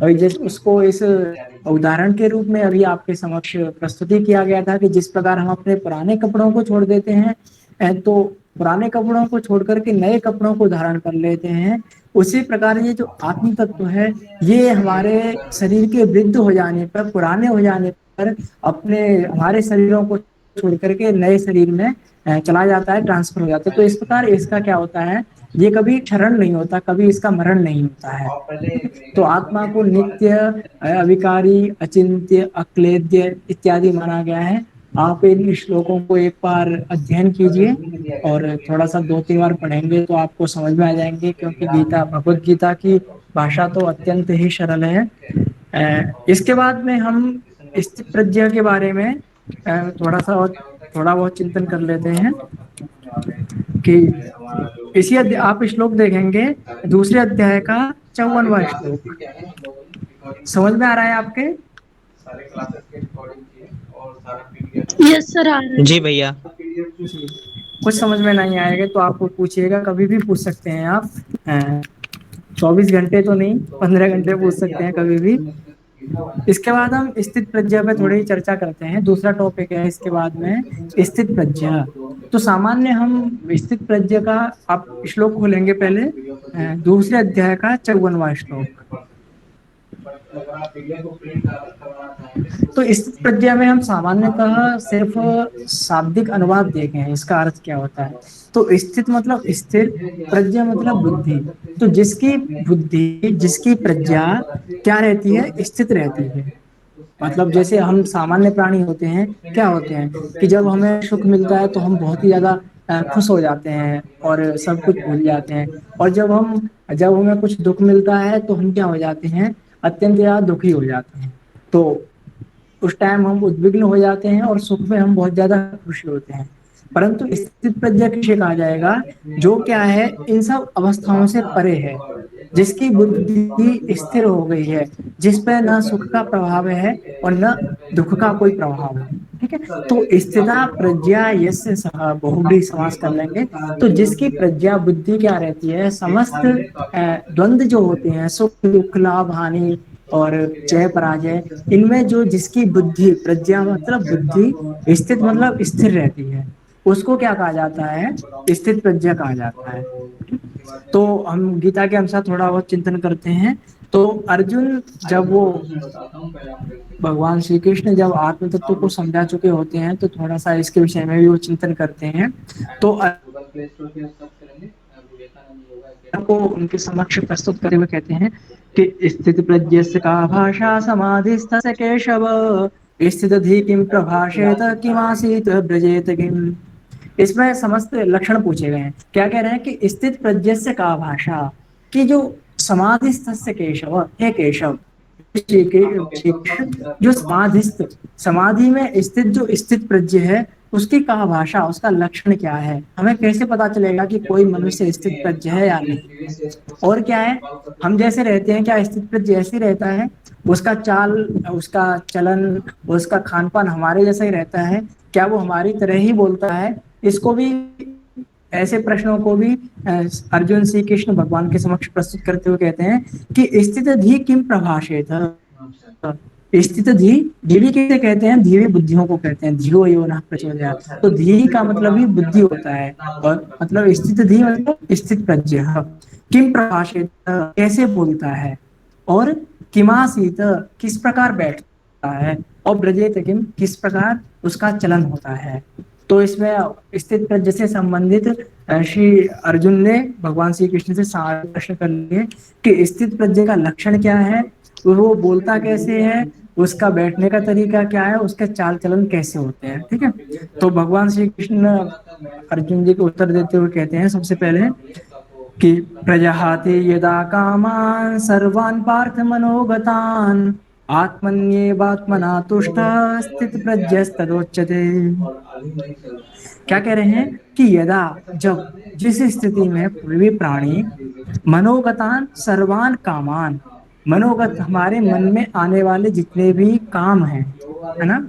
और जैसे उसको इस उदाहरण के रूप में अभी आपके समक्ष प्रस्तुति किया गया था कि जिस प्रकार हम अपने पुराने कपड़ों को छोड़ देते हैं, तो पुराने कपड़ों को छोड़ करके नए कपड़ों को धारण कर लेते हैं, उसी प्रकार ये जो आत्म तत्व है, ये हमारे शरीर के वृद्ध हो जाने पर, पुराने हो जाने पर, अपने हमारे शरीरों को छोड़ करके नए शरीर में चला जाता है, ट्रांसफर हो जाता है। तो इस प्रकार इसका क्या होता है, ये कभी क्षरण नहीं होता, कभी इसका मरण नहीं होता है। तो आत्मा को नित्य, अविकारी, अचिंत्य, अक्लेद्य इत्यादि माना गया है। आप इन श्लोकों को एक बार अध्ययन कीजिए और थोड़ा सा 2-3 बार पढ़ेंगे तो आपको समझ में आ जाएंगे। क्योंकि गीता, भगवत गीता की भाषा तो अत्यंत ही सरल है। इसके बाद में हम स्थित प्रज्ञा के बारे में थोड़ा बहुत चिंतन कर लेते हैं कि इसी आप श्लोक देखेंगे, दूसरे अध्याय का 54वां श्लोक। समझ में आ रहा है आपके? यस सर, आ रहा है। जी भैया। जी। कुछ समझ में नहीं आएगा तो आप पूछिएगा, कभी भी पूछ सकते हैं आप। 24 घंटे तो नहीं, 15 घंटे पूछ सकते हैं कभी भी। इसके बाद हम स्थित प्रज्ञा पे थोड़ी चर्चा करते हैं। दूसरा टॉपिक है इसके बाद में स्थित प्रज्ञा। तो सामान्य हम स्थित प्रज्ञा का, आप श्लोक खोलेंगे पहले, दूसरे अध्याय का 54वां श्लोक। तो स्थित प्रज्ञा में हम सामान्यतः सिर्फ शाब्दिक अनुवाद देखे हैं, इसका अर्थ क्या होता है। तो स्थित मतलब स्थिर, प्रज्ञा मतलब बुद्धि। तो जिसकी बुद्धि, जिसकी प्रज्ञा क्या रहती है, स्थित रहती है। मतलब जैसे हम सामान्य प्राणी होते हैं, क्या होते हैं कि जब हमें सुख मिलता है तो हम बहुत ही ज्यादा खुश हो जाते हैं और सब कुछ भूल जाते हैं। और जब हमें कुछ दुख मिलता है तो हम क्या हो जाते हैं, अत्यंत ज्यादा दुखी हो जाते हैं। तो उस टाइम हम उद्विग्न हो जाते हैं और सुख में हम बहुत ज्यादा खुशी होते हैं। परंतु स्थित प्रज्ञा किसे कहा जाएगा, जो क्या है, इन सब अवस्थाओं से परे है, जिसकी बुद्धि स्थिर हो गई है, जिस पर न सुख का प्रभाव है और न दुख का कोई प्रभाव है। ठीक है। तो स्थिता प्रज्ञा यस्य सह बहुव्रीहि समास कर लेंगे। तो जिसकी प्रज्ञा बुद्धि क्या रहती है, समस्त द्वंद्व जो होते हैं, सुख दुख लाभ हानि और जय पराजय, इनमें जो जिसकी बुद्धि, प्रज्ञा मतलब बुद्धि, स्थित मतलब स्थिर रहती है, उसको क्या कहा जाता है, स्थित प्रज्ञा कहा जाता है। तो हम गीता के अनुसार थोड़ा बहुत चिंतन करते हैं। तो अर्जुन जब वो भगवान श्री कृष्ण जब आत्म तत्व को समझा चुके होते हैं, तो थोड़ा सा इसके विषय में भी वो चिंतन करते हैं। तो को उनके समक्ष प्रस्तुत करते हुए कहते हैं कि स्थित प्रज्ञस्य का भाषा समाधिस्थस्य केशव, स्थित धी किम प्रभाषेत किमासीत ब्रजेत किम। इसमें समस्त लक्षण पूछे गए हैं। क्या कह रहे हैं कि स्थित प्रज्ञस्य का भाषा, कि जो समाधिस्थस्य केशव, हे केशव, जो समाधिस्थ, समाधि में स्थित जो स्थित प्रज्ञ है, उसकी कहा भाषा, उसका लक्षण क्या है, हमें कैसे पता चलेगा कि कोई मनुष्य स्थित प्रज्ञ है या नहीं। और क्या है, हम जैसे रहते हैं, क्या स्थित प्रज्ञ ऐसे रहता है, उसका चाल, उसका चलन, उसका खान पान हमारे जैसा ही रहता है, क्या वो हमारी तरह ही बोलता है। इसको भी, ऐसे प्रश्नों को भी अर्जुन श्री कृष्ण भगवान के समक्ष प्रस्तुत करते हुए कहते हैं कि स्थित धी किम प्रभाषेत। स्थित धी, धीवी किसे कहते हैं, धीवी बुद्धियों को कहते हैं, धियो यो नः प्रचोदयात्। तो धी का मतलब ही बुद्धि होता है, और मतलब स्थित धी मतलब स्थित प्रज्ञ। किम प्रभाषेत, कैसे बोलता है, और किमासीत, किस प्रकार बैठता है, और ब्रजेत किम, किस प्रकार उसका चलन होता है। तो इसमें स्थित प्रज्ञ से संबंधित श्री अर्जुन ने भगवान श्री कृष्ण से सारे प्रश्न कर लिए कि स्थित प्रज्ञ का लक्षण क्या है, वो बोलता कैसे है, उसका बैठने का तरीका क्या है, उसके चाल चलन कैसे होते हैं। ठीक है। तो भगवान श्री कृष्ण अर्जुन जी को उत्तर देते हुए कहते हैं सबसे पहले कि प्रजहाति यदा कामान सर्वान् पार्थ मनोगतान्, आत्मन्येवात्मना तुष्टः स्थित प्रज्ञस्तदोच्यते। क्या कह रहे हैं कि यदा, जब, जिस स्थिति में कोई भी प्राणी मनोगतान सर्वान कामान, मनोगत हमारे मन में आने वाले जितने भी काम हैं, है ना,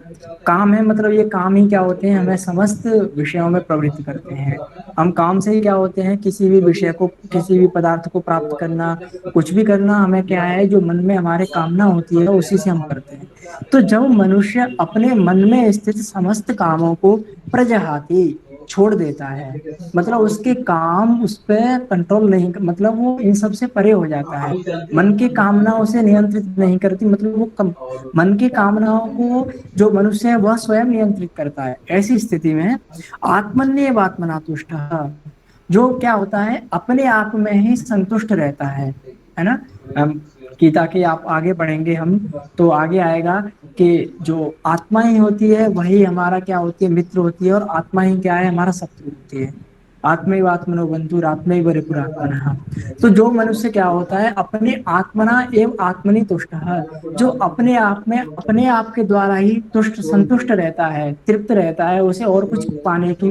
काम है मतलब ये काम ही क्या होते हैं, हमें समस्त विषयों में प्रवृत्त करते हैं। हम काम से ही क्या होते हैं, किसी भी विषय को, किसी भी पदार्थ को प्राप्त करना, कुछ भी करना, हमें क्या है, जो मन में हमारे कामना होती है उसी से हम करते हैं। तो जब मनुष्य अपने मन में स्थित समस्त कामों को प्रजहाति, छोड़ देता है, मतलब उसके काम उस पर कंट्रोल नहीं, मतलब वो इन सब से परे हो जाता है, मन की कामनाओं से नियंत्रित नहीं करती, मतलब वो मन की कामनाओं को जो मनुष्य है वह स्वयं नियंत्रित करता है। ऐसी स्थिति में आत्मन्येवात्मना तुष्टः, जो क्या होता है, अपने आप में ही संतुष्ट रहता है ना। गीता के आप आगे पढ़ेंगे हम, तो आगे आएगा कि जो आत्मा ही होती है वही हमारा क्या होती है, मित्र होती है, और आत्मा ही क्या है, हमारा शत्रु होती है। आत्मैव आत्मनो बंधुर आत्मैव रिपुरात्मनः। तो जो मनुष्य क्या होता है, अपने आत्मना एवं आत्मनि तुष्टः, जो अपने आप में, अपने आप के द्वारा ही तुष्ट, संतुष्ट रहता है, तृप्त रहता है, उसे और कुछ पाने की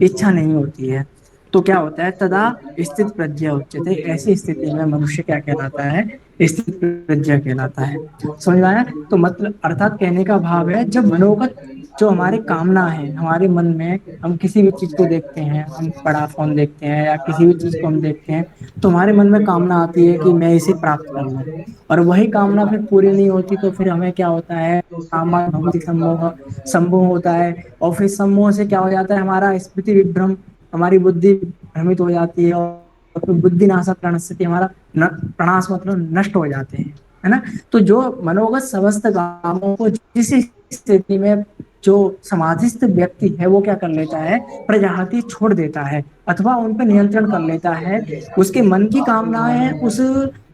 इच्छा नहीं होती है, तो क्या होता है, तदा स्थित प्रज्ञा उच्यते। ऐसी स्थिति में मनुष्य क्या कहलाता है, स्थित प्रज्ञा कहलाता है। समझ में आया। तो मतलब अर्थात कहने का भाव है, जब मनोगत जो हमारी कामना है हमारे मन में, हम किसी भी चीज को देखते हैं, हम बड़ा फोन देखते हैं या किसी भी चीज को हम देखते हैं, तो हमारे मन में कामना आती है कि मैं इसे प्राप्त कर लूं, और वही कामना फिर पूरी नहीं होती, तो फिर हमें क्या होता है, कामा भवति सम्मोह, सम्मोह होता है, और फिर सम्मोह से क्या हो जाता है, हमारा स्मृति विभ्रम, हमारी बुद्धि भ्रमित हो जाती है, और फिर बुद्धि नाशा प्रणश्यति, हमारा प्रणाश मतलब नष्ट हो जाते हैं, है ना। तो जो मनोगत समस्त कामों को जिस स्थिति में जो समाधिस्थ व्यक्ति है वो क्या कर लेता है, प्रजाति छोड़ देता है, अथवा उन पर नियंत्रण कर लेता है, उसके मन की कामनाएं उस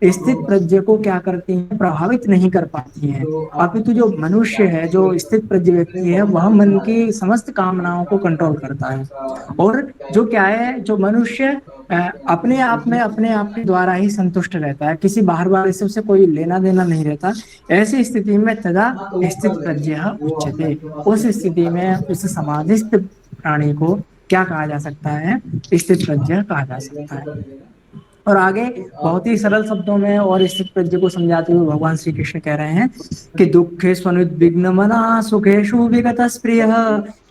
स्थित प्रज्ञ को क्या करती हैं, प्रभावित नहीं कर पाती हैं। अपितु जो मनुष्य है, जो स्थित प्रज्ञ व्यक्ति है, वह मन की समस्त कामनाओं को कंट्रोल करता है, और जो क्या है, जो मनुष्य अपने आप में, अपने आप के द्वारा ही संतुष्ट रहता है, किसी बाहर वाले से उसे कोई लेना देना नहीं रहता। ऐसी स्थिति में तदा स्थित प्रज्ञः उच्यते। उस स्थिति में उस समाधिस्थ प्राणी को क्या कहा जा सकता है, स्थित प्रज्ञ कहा जा सकता है। और आगे बहुत ही सरल शब्दों में और स्थित प्रज्ञ को समझाते हुए भगवान श्री कृष्ण कह रहे हैं कि दुखे स्वनुद्विग्न मना सुखेषु विगत स्प्रिय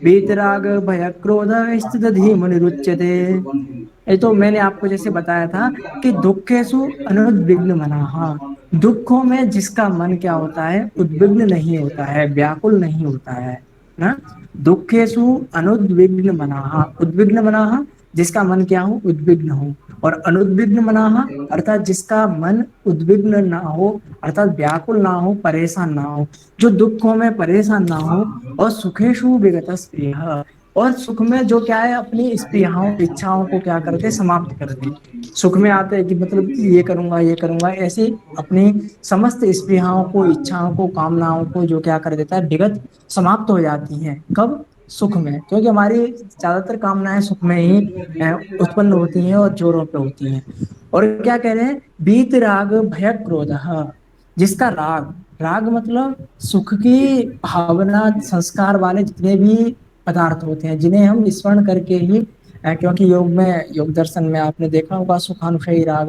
वीतराग भय क्रोध स्थित धीम निरुच्यते। ये तो मैंने आपको जैसे बताया था कि दुखेषु अनुद्विग्न मना, हाँ, दुखों में जिसका मन क्या होता है, उद्विग्न नहीं होता है, व्याकुल नहीं होता है ना। दुखेषु अनुद्विग्न मना, उद्विग्न मना जिसका मन क्या हो, उद्विग्न हो, और अनुद्विग्न मना अर्थात जिसका मन उद्विग्न ना हो, अर्थात व्याकुल ना हो, परेशान ना हो, जो दुखों में परेशान ना हो, और सुखेषु विगत स्प्रिय, और सुख में जो क्या है अपनी स्प्रियाओं इच्छाओं को क्या करते, समाप्त कर दे। सुख में आते हैं कि मतलब ये करूंगा ये करूंगा, ऐसे अपनी समस्त स्प्रियाओं को, इच्छाओं को, कामनाओं को जो क्या कर देता है, विगत समाप्त हो जाती हैं। कब? सुख में, क्योंकि हमारी ज्यादातर कामनाएं सुख में ही उत्पन्न होती हैं और जोरों पे होती हैं। और क्या कह रहे हैं, बीत राग भय क्रोध, जिसका राग, राग मतलब सुख की भावना संस्कार वाले जितने भी पदार्थ होते हैं जिन्हें हम स्मरण करके ही क्योंकि योग में, योग दर्शन में आपने देखा होगा सुखानुषयी राग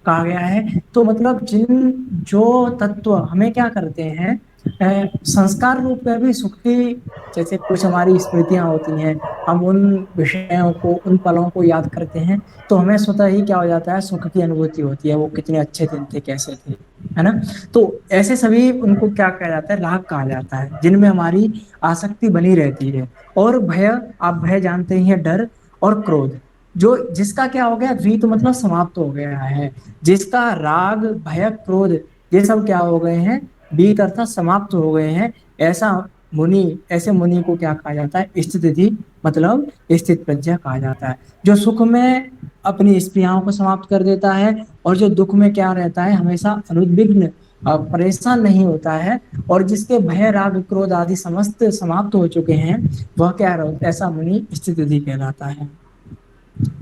कहा गया है। तो मतलब जिन जो तत्व हमें क्या करते हैं, संस्कार रूप में भी सुख की, जैसे कुछ हमारी स्मृतियां होती हैं, हम उन विषयों को, उन पलों को याद करते हैं तो हमें स्वतः ही क्या हो जाता है, सुख की अनुभूति होती है, वो कितने अच्छे दिन थे, कैसे थे, है ना। तो ऐसे सभी उनको क्या कहा जाता है, राग कहा जाता है, जिनमें हमारी आसक्ति बनी रहती है। और भय, आप भय जानते ही हैं, डर और क्रोध, जो जिसका क्या हो गया, वीत मतलब समाप्त हो गया है, जिसका राग भय क्रोध ये सब क्या हो गए हैं, बीत अर्थात समाप्त हो गए हैं, ऐसा मुनि, ऐसे मुनि को क्या कहा जाता है, स्थिति मतलब स्थित प्रज्ञा कहा जाता है, जो सुख में अपनी स्प्रियाओं को समाप्त कर देता है और जो दुख में क्या रहता है, हमेशा अनुद्विग्न, परेशान नहीं होता है, और जिसके भय राग क्रोध आदि समस्त समाप्त हो चुके हैं, वह क्या, ऐसा मुनि स्थिति कहलाता है।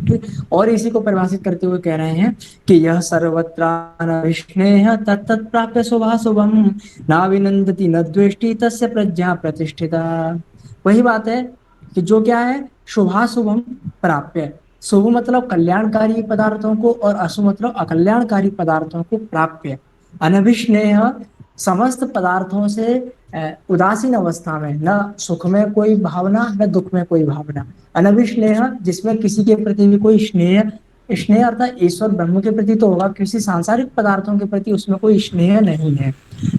ठीक, और इसी को परिभाषित करते हुए कह रहे हैं कि यह सर्वत्र तत्त प्राप्य शुभा शुभम ना विनंदति न द्वेष्टि तस्य प्रज्ञा प्रतिष्ठिता। वही बात है कि जो क्या है, शुभाशुभम प्राप्य, शुभ मतलब कल्याणकारी पदार्थों को और अशुभ मतलब अकल्याणकारी पदार्थों को प्राप्य, अनभिष्णेय समस्त पदार्थों से उदासीन अवस्था में, न सुख में कोई भावना न दुख में कोई भावना, अनभिष्णेय जिसमें किसी के प्रति भी कोई स्नेह, स्नेह अर्थात ईश्वर ब्रह्म के प्रति तो होगा, किसी सांसारिक पदार्थों के प्रति उसमें कोई स्नेह नहीं है,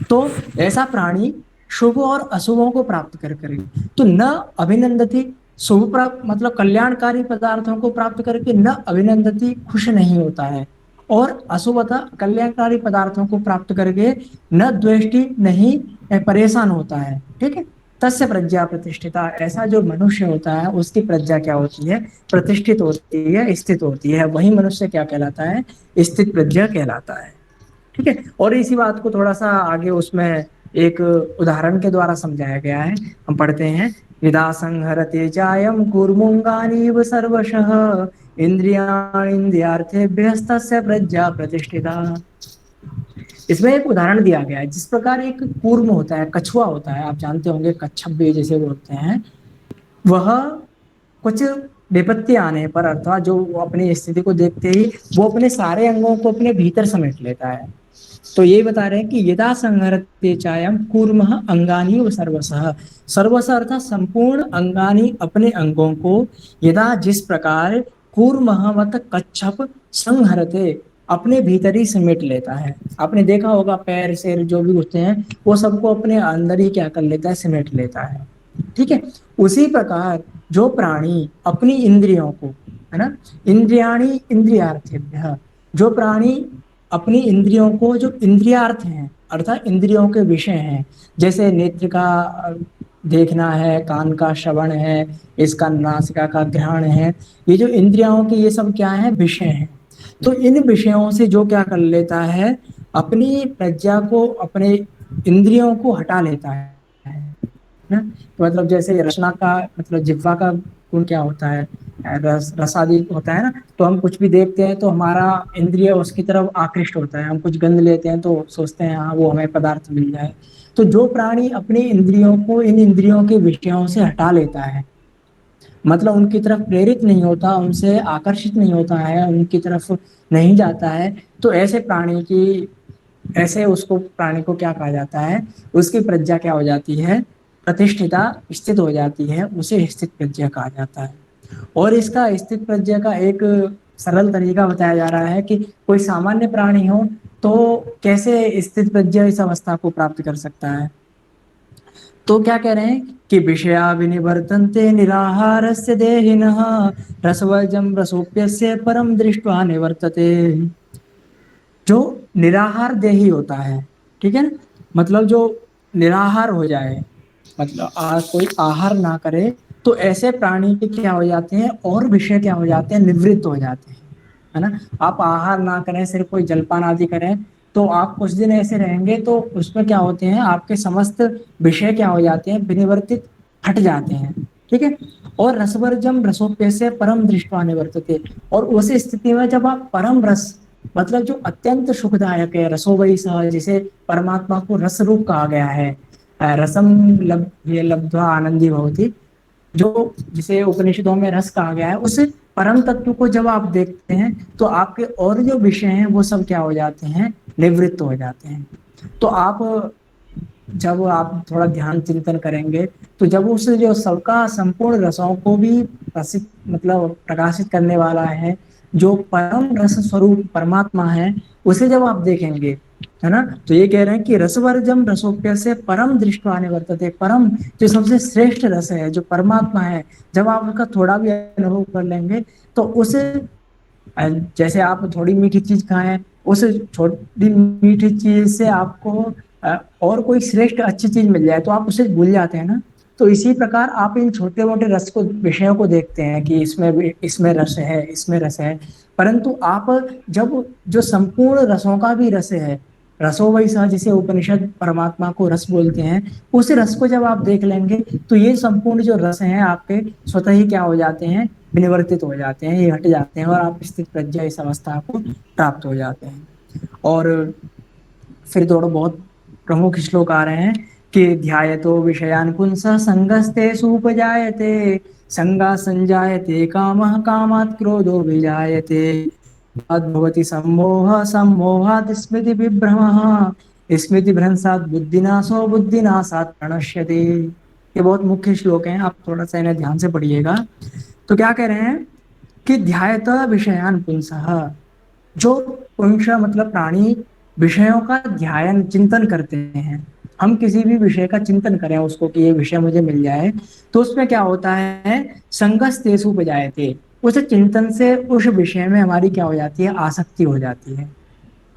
तो ऐसा प्राणी शुभ और अशुभों को प्राप्त करे। तो न अभिनंदती, शुभ प्राप्त मतलब कल्याणकारी पदार्थों को प्राप्त करके न अभिनंदती, खुश नहीं होता है, और अशुभता कल्याणकारी पदार्थों को प्राप्त करके न द्वेष्टि, नहीं परेशान होता है। ठीक है, तस्य प्रज्ञा प्रतिष्ठिता, ऐसा जो मनुष्य होता है उसकी प्रज्ञा क्या होती है, प्रतिष्ठित होती है, स्थित होती है, वही मनुष्य क्या कहलाता है, स्थित प्रज्ञा कहलाता है। ठीक है, और इसी बात को थोड़ा सा आगे उसमें एक उदाहरण के द्वारा समझाया गया है, हम पढ़ते हैं, यदा संहरते चायम कूर्मुंगानीव सर्वशः इंद्रियार्थेभ्यस्तस्य प्रज्ञा प्रतिष्ठिता। इसमें एक उदाहरण दिया गया है, जिस प्रकार एक कूर्म होता है, कछुआ होता है, आप जानते होंगे, कच्छप भी जैसे बोलते हैं, वह कुछ विपत्ति आने पर अर्थात जो अपनी स्थिति को देखते ही वो अपने सारे अंगों को अपने भीतर समेट लेता है। तो ये बता रहे हैं कि यदा संहरते चायम कूर्मः अंगानि व सर्वशः, सर्वशः अर्थात संपूर्ण अंगानि अपने अंगों को, यदा जिस प्रकार कूर्मः मतलब कच्छप संहरते अपने भीतर ही समेट लेता है। आपने देखा होगा पैर शेर जो भी होते हैं वो सबको अपने अंदर ही क्या कर लेता है, समेट लेता है। ठीक है, उसी प्रकार जो प्राणी अपनी इंद्रियों को, है ना, इंद्रियाणी इंद्रियार्थेभ्यः, जो प्राणी अपनी इंद्रियों को, जो इंद्रियार्थ हैं अर्थात इंद्रियों के विषय हैं, जैसे नेत्र का देखना है, कान का श्रवण है, इसका नासिका का घ्राण है, ये जो इंद्रियों के ये सब क्या है, विषय हैं। तो इन विषयों से जो क्या कर लेता है, अपनी प्रज्ञा को, अपने इंद्रियों को हटा लेता है ना। तो मतलब जैसे रसना का मतलब जिह्वा का गुण क्या होता है, रसादी होता है ना, तो हम कुछ भी देखते हैं तो हमारा इंद्रिय उसकी तरफ आकृष्ट होता है, हम कुछ गंध लेते हैं तो सोचते हैं हाँ वो हमें पदार्थ मिल जाए। तो जो प्राणी अपनी इंद्रियों को इन इंद्रियों के विषयों से हटा लेता है, मतलब उनकी तरफ प्रेरित नहीं होता, उनसे आकर्षित नहीं होता है, उनकी तरफ नहीं जाता है, तो ऐसे उसको प्राणी को क्या कहा जाता है, उसकी प्रज्ञा क्या हो जाती है, प्रतिष्ठिता स्थित हो जाती है, उसे स्थित प्रज्ञा कहा जाता है। और इसका स्थित प्रज्ञा का एक सरल तरीका बताया जा रहा है कि कोई सामान्य प्राणी हो तो कैसे स्थित प्रज्ञा इस अवस्था को प्राप्त कर सकता है। तो क्या कह रहे हैं कि विषया विनिवर्तन्ते निराहारस्य देहिनः रसवर्जं रसोप्यस्य परम दृष्ट्वा निवर्तते। जो निराहार देही होता है, ठीक है ना, मतलब जो निराहार हो जाए, मतलब कोई आहार ना करे, तो ऐसे प्राणी के क्या हो जाते हैं, और विषय क्या हो जाते हैं, निवृत्त हो जाते हैं, है ना। आप आहार ना करें, सिर्फ कोई जलपान आदि करें, तो आप कुछ दिन ऐसे रहेंगे तो उसमें क्या होते हैं, आपके समस्त विषय क्या हो जाते हैं, विनिवर्तित हट जाते हैं, ठीक है। और रसवर्जम रसोप्य से परम दृष्टवा निवर्तते। और उस स्थिति में जब आप परम रस, मतलब जो अत्यंत सुखदायक है, रसो वही सह, जिसे परमात्मा को रस रूप कहा गया है, रसम ये लब्ध्वा आनंदी भवति, जो जिसे उपनिषदों में रस कहा गया है, उस परम तत्व को जब आप देखते हैं तो आपके और जो विषय हैं वो सब क्या हो जाते हैं, निवृत्त हो जाते हैं। तो आप जब आप थोड़ा ध्यान चिंतन करेंगे तो जब उस जो सबका संपूर्ण रसों को भी मतलब प्रकाशित करने वाला है, जो परम रस स्वरूप परमात्मा है, उसे जब आप देखेंगे, है ना, तो ये कह रहे हैं कि रसवर्जम रसोप्य से परम दृष्टवा निवर्तते। परम जो सबसे श्रेष्ठ रस है, जो परमात्मा है, जब आप उसका थोड़ा भी अनुभव कर लेंगे तो उसे, जैसे आप थोड़ी मीठी चीज खाएं, उस छोटी मीठी चीज से आपको और कोई श्रेष्ठ अच्छी चीज मिल जाए तो आप उसे भूल जाते हैं ना। तो इसी प्रकार आप इन छोटे मोटे रस को, विषयों को देखते हैं कि इसमें रस है, इसमें रस है, परंतु आप जब जो संपूर्ण रसों का भी रस है, रसो वही सह, जिसे उपनिषद परमात्मा को रस बोलते हैं, उस रस को जब आप देख लेंगे तो ये संपूर्ण जो रस हैं आपके स्वतः ही क्या हो जाते हैं, विनिवर्तित हो जाते हैं, ये हट जाते हैं, और आप स्थित प्रज्ञा इस अवस्था को प्राप्त हो जाते हैं। और फिर थोड़ा बहुत प्रमुख श्लोक आ रहे हैं कि ध्यायतो विषयान् पुंसः संगस्ते सुपजायते, संगा संजायते कामः, कामात् क्रोधो विजायते, भवति सम्मोह सम्मोहात् स्मृति विभ्रमः, स्मृति भ्रंशात् बुद्धिनाशो बुद्धिनाशात् प्रणश्यते। ये बहुत मुख्य श्लोक हैं, आप थोड़ा सा इन्हें ध्यान से पढ़िएगा। तो क्या कह रहे हैं कि ध्यायत विषयान् पुंसः, जो पुंस मतलब प्राणी विषयों का ध्यान चिंतन करते हैं, हम किसी भी विषय का चिंतन करें उसको कि ये विषय मुझे मिल जाए, तो उसमें क्या होता है, संगस्तेषु उपजायते, उस चिंतन से उस विषय में हमारी क्या हो जाती है, आसक्ति हो जाती है,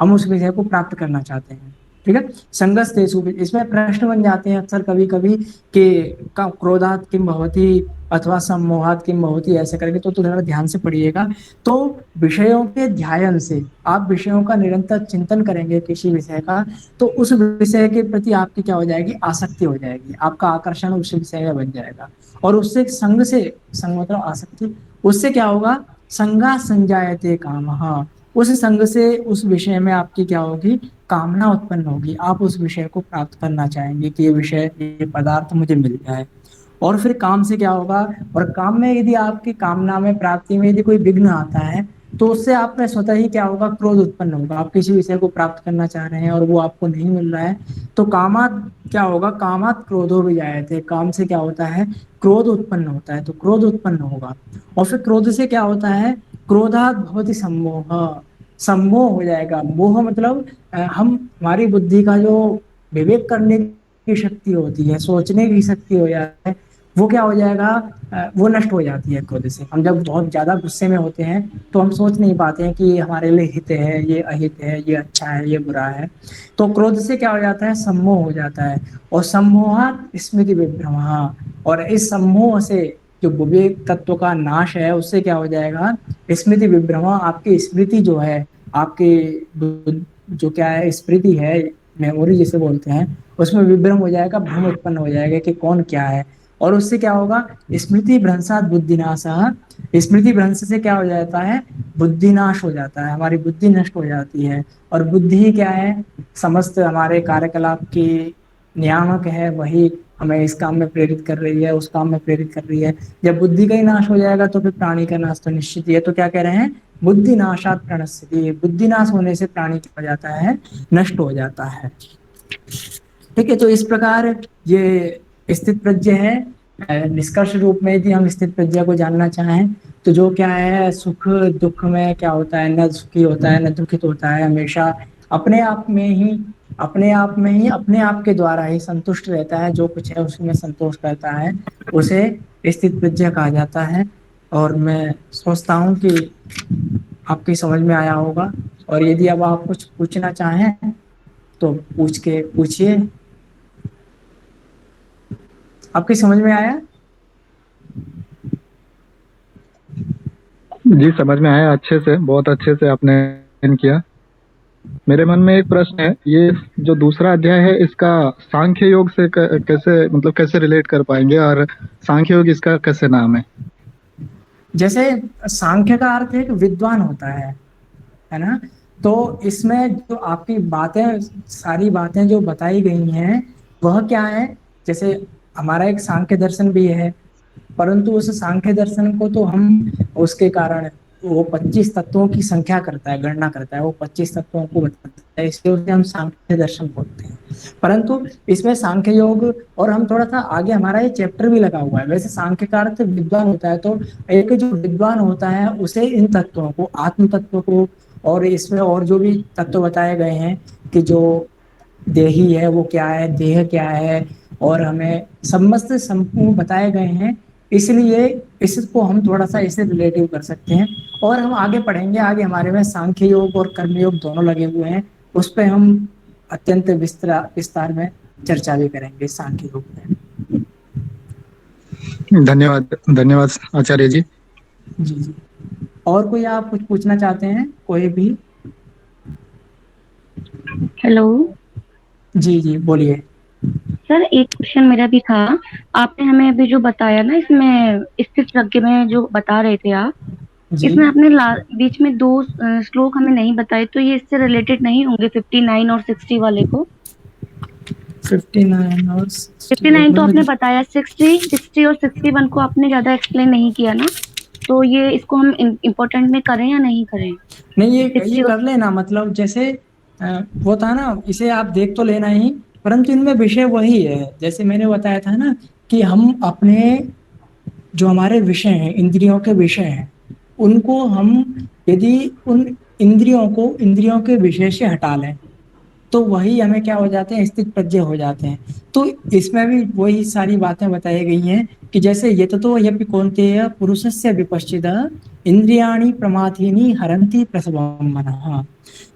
हम उस विषय को प्राप्त करना चाहते हैं, ठीक है। संगस्तेषु, इसमें प्रश्न बन जाते हैं अक्सर कभी कभी कि क्रोधात् किम भवति अथवा सम्मोहात् किम भवति, ऐसे करके, तो थोड़ा ध्यान से पढ़िएगा। तो विषयों के ध्यान से आप विषयों का निरंतर चिंतन करेंगे किसी विषय का, तो उस विषय के प्रति आपकी क्या हो जाएगी, आसक्ति हो जाएगी, आपका आकर्षण उस विषय में बन जाएगा। और उससे संग मतलब आसक्ति, उससे क्या होगा, संगा संजायते कामः, उस संग से उस विषय में आपकी क्या होगी, कामना उत्पन्न होगी, आप उस विषय को प्राप्त करना चाहेंगे कि ये विषय, ये पदार्थ मुझे मिल जाए। और फिर काम से क्या होगा, और काम में यदि आपकी कामना में, प्राप्ति में यदि कोई विघ्न आता है, तो उससे आप में स्वतः ही क्या होगा, क्रोध उत्पन्न होगा। आप किसी विषय को प्राप्त करना चाह रहे हैं और वो आपको नहीं मिल रहा है, तो कामात क्या होगा, कामात क्रोधो भी जायते, काम से क्या होता है, क्रोध उत्पन्न होता है, तो क्रोध उत्पन्न होगा। और फिर क्रोध से क्या होता है, क्रोधात् भवति सम्मोह, सम्मोह हो जाएगा। मोह मतलब हमारी बुद्धि का जो विवेक करने की शक्ति होती है, सोचने की शक्ति हो जाती है, वो क्या हो जाएगा, वो नष्ट हो जाती है क्रोध से। हम जब बहुत ज्यादा गुस्से में होते हैं तो हम सोच नहीं पाते हैं कि ये हमारे लिए हित है, ये अहित है, ये अच्छा है, ये बुरा है। तो क्रोध से क्या हो जाता है, सम्मोह हो जाता है। और सम्मोहात् स्मृति विभ्रमः, और इस सम्मोह से जो विवेक तत्व का नाश है, उससे क्या हो जाएगा, स्मृति विभ्रमः, आपकी स्मृति जो है, आपके जो क्या है, स्मृति है, मेमोरी जिसे बोलते हैं, उसमें विभ्रम हो जाएगा, भ्रम उत्पन्न हो जाएगा कि कौन क्या है। और उससे क्या होगा, स्मृति भ्रंशात् बुद्धिनाशः, स्मृति भ्रंश से क्या हो जाता है, बुद्धिनाश हो जाता है, हमारी बुद्धि नष्ट हो जाती है। और बुद्धि क्या है, समस्त हमारे कार्यकलाप की नियामक है वही हमें इस काम में प्रेरित कर रही है, उस काम में प्रेरित कर रही है। जब बुद्धि का ही नाश हो जाएगा तो फिर प्राणी का नाश तो निश्चित ही है। तो क्या कह रहे हैं, बुद्धि नाशात प्रणश्यति, बुद्धि नाश होने से प्राणी क्या हो जाता है, नष्ट हो जाता है। ठीक है, तो इस प्रकार ये स्थित प्रज्ञ है। निष्कर्ष रूप में यदि हम स्थित प्रज्ञा को जानना चाहें तो जो क्या है, सुख दुख में क्या होता है, न सुखी होता है न दुखित होता है, हमेशा अपने आप में ही अपने आप के द्वारा ही संतुष्ट रहता है, जो कुछ है उसमें संतोष करता है, उसे स्थित प्रज्ञा कहा जाता है। और मैं सोचता हूँ कि आपकी समझ में आया होगा। और यदि अब आप कुछ पूछना चाहें तो पूछिए। आपकी समझ में आया? जी समझ में आया, अच्छे से, बहुत अच्छे से आपने explain किया। मेरे मन में एक प्रश्न है, ये जो दूसरा अध्याय है इसका सांख्य योग से कैसे, मतलब कैसे रिलेट कर पाएंगे, और सांख्य योग इसका कैसे नाम है? जैसे सांख्य का अर्थ एक विद्वान होता है ना। तो इसमें जो आपकी बातें, सारी बातें जो बताई गई हैं वह क्या है, जैसे हमारा एक सांख्य दर्शन भी है, परंतु उस सांख्य दर्शन को तो हम उसके कारण वो 25 तत्वों की संख्या करता है, गणना करता है, वो 25 तत्वों को बताता है, इसलिए उसे हम सांख्य दर्शन बोलते हैं। परंतु इसमें सांख्य योग, और हम थोड़ा सा आगे हमारा ये चैप्टर भी लगा हुआ है। वैसे सांख्य का अर्थ विद्वान होता है, तो एक जो विद्वान होता है उसे इन तत्वों को, आत्म तत्व को, और इसमें और जो भी तत्व बताए गए हैं कि जो देही है वो क्या है, देह क्या है, और हमें समस्त संपूर्ण बताए गए हैं, इसलिए इसको हम थोड़ा सा इसे रिलेटिव कर सकते हैं। और हम आगे पढ़ेंगे, आगे हमारे में सांख्य योग और कर्म योग दोनों लगे हुए हैं, उस पर हम अत्यंत विस्तार में चर्चा भी करेंगे सांख्य योग में। धन्यवाद, धन्यवाद आचार्य जी। जी जी। और कोई आप कुछ पूछना चाहते हैं, कोई भी? हेलो जी जी बोलिए। सर, एक क्वेश्चन मेरा भी था। आपने हमें अभी जो बताया ना, इसमें स्थित प्रज्ञ में जो बता रहे थे आप, जी इसमें आपने बीच में 2 श्लोक हमें नहीं बताए, तो ये इससे रिलेटेड नहीं होंगे 59 और 60 वाले को? 59 और 59 तो आपने बताया, 60 और 61 को आपने ज्यादा एक्सप्लेन नहीं किया ना, तो ये इसको हम इम्पोर्टेंट में करें या नहीं करें? नहीं, ये कर लेना, मतलब जैसे वो था ना, इसे आप देख तो लेना ही, परंतु इनमें विषय वही है। जैसे मैंने बताया था ना कि हम अपने जो हमारे विषय हैं, इंद्रियों के विषय हैं, उनको हम यदि उन इंद्रियों के विषय से हटा लें तो वही हमें क्या हो जाते हैं, स्थित प्रज्ञ हो जाते हैं। तो इसमें भी वही सारी बातें बताई गई हैं कि जैसे ये तो यपि कौन्तेय पुरुषस्य विपश्चित इंद्रियाणि प्रमाथीनि हरन्ति प्रसवम मनः,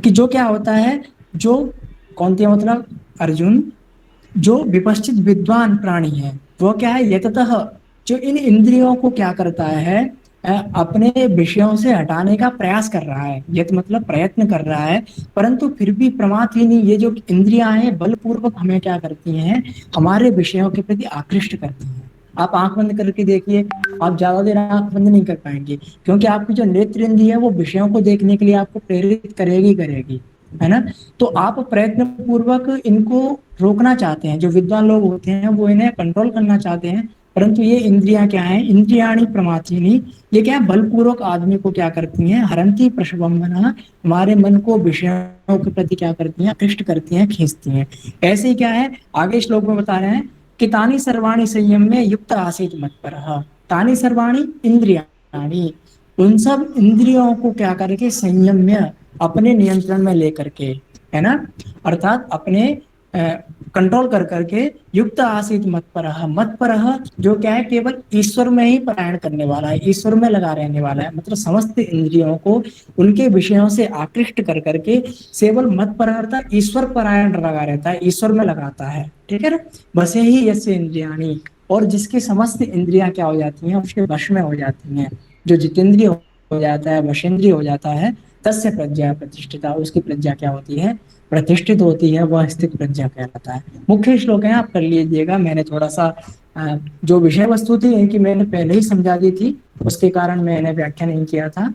कि जो क्या होता है, जो कौन्तेय मतलब अर्जुन, जो विपश्चित विद्वान प्राणी है वो क्या है, यततः जो इन इंद्रियों को क्या करता है, अपने विषयों से हटाने का प्रयास कर रहा है, यत मतलब प्रयत्न कर रहा है, परंतु फिर भी प्रमाथीनि, ये जो इंद्रियां हैं बलपूर्वक हमें क्या करती हैं, हमारे विषयों के प्रति आकृष्ट करती हैं। आप आंख बंद करके देखिए, आप ज्यादा देर आंख बंद नहीं कर पाएंगे, क्योंकि आपकी जो नेत्र इंद्रिय है वो विषयों को देखने के लिए आपको प्रेरित करेगी, है ना। तो आप प्रयत्न पूर्वक इनको रोकना चाहते हैं, जो विद्वान लोग होते हैं वो इन्हें कंट्रोल करना चाहते हैं, परंतु ये इंद्रियां क्या हैं, इंद्रियाणि प्रमाथीनि, ये क्या बलपूर्वक आदमी को क्या करती हैं, हरन्ति प्रसवम्बना, हमारे मन को विषयों के प्रति क्या करती हैं, आकृष्ट करती हैं, खींचती हैं। ऐसे ही क्या है, आगे श्लोक में बता रहे हैं कि तानि सर्वाणि संयम्य युक्त आसीत् मत्परः, तानि सर्वाणि इंद्रियाणि, उन सब इंद्रियों को क्या करके संयम्य, अपने नियंत्रण में लेकर के, है ना, अर्थात अपने कंट्रोल कर करके, युक्त आसीत मत्परः, मत्परः जो क्या है, केवल ईश्वर में ही परायण करने वाला है, ईश्वर में लगा रहने वाला है, मतलब समस्त इंद्रियों को उनके विषयों से आकृष्ट कर करके केवल मत्परः अर्थात ईश्वर परायण लगा रहता है, ईश्वर में लगाता है, ठीक है ना। बसे ही यस्य इंद्रियाणि, और जिसकी समस्त इंद्रियां क्या हो जाती हैं, उसके वश में हो जाती हैं, जो जितेंद्रिय हो जाता है, वशेंद्रिय हो जाता है, तस्य प्रज्ञा प्रतिष्ठिता, उसकी प्रज्ञा क्या होती है, प्रतिष्ठित होती है, वह स्थित प्रज्ञा कहलाता है। मुख्य श्लोक है, आप कर लीजिएगा। मैंने थोड़ा सा जो विषय वस्तु थी कि मैंने पहले ही समझा दी थी, उसके कारण मैंने व्याख्या नहीं किया था।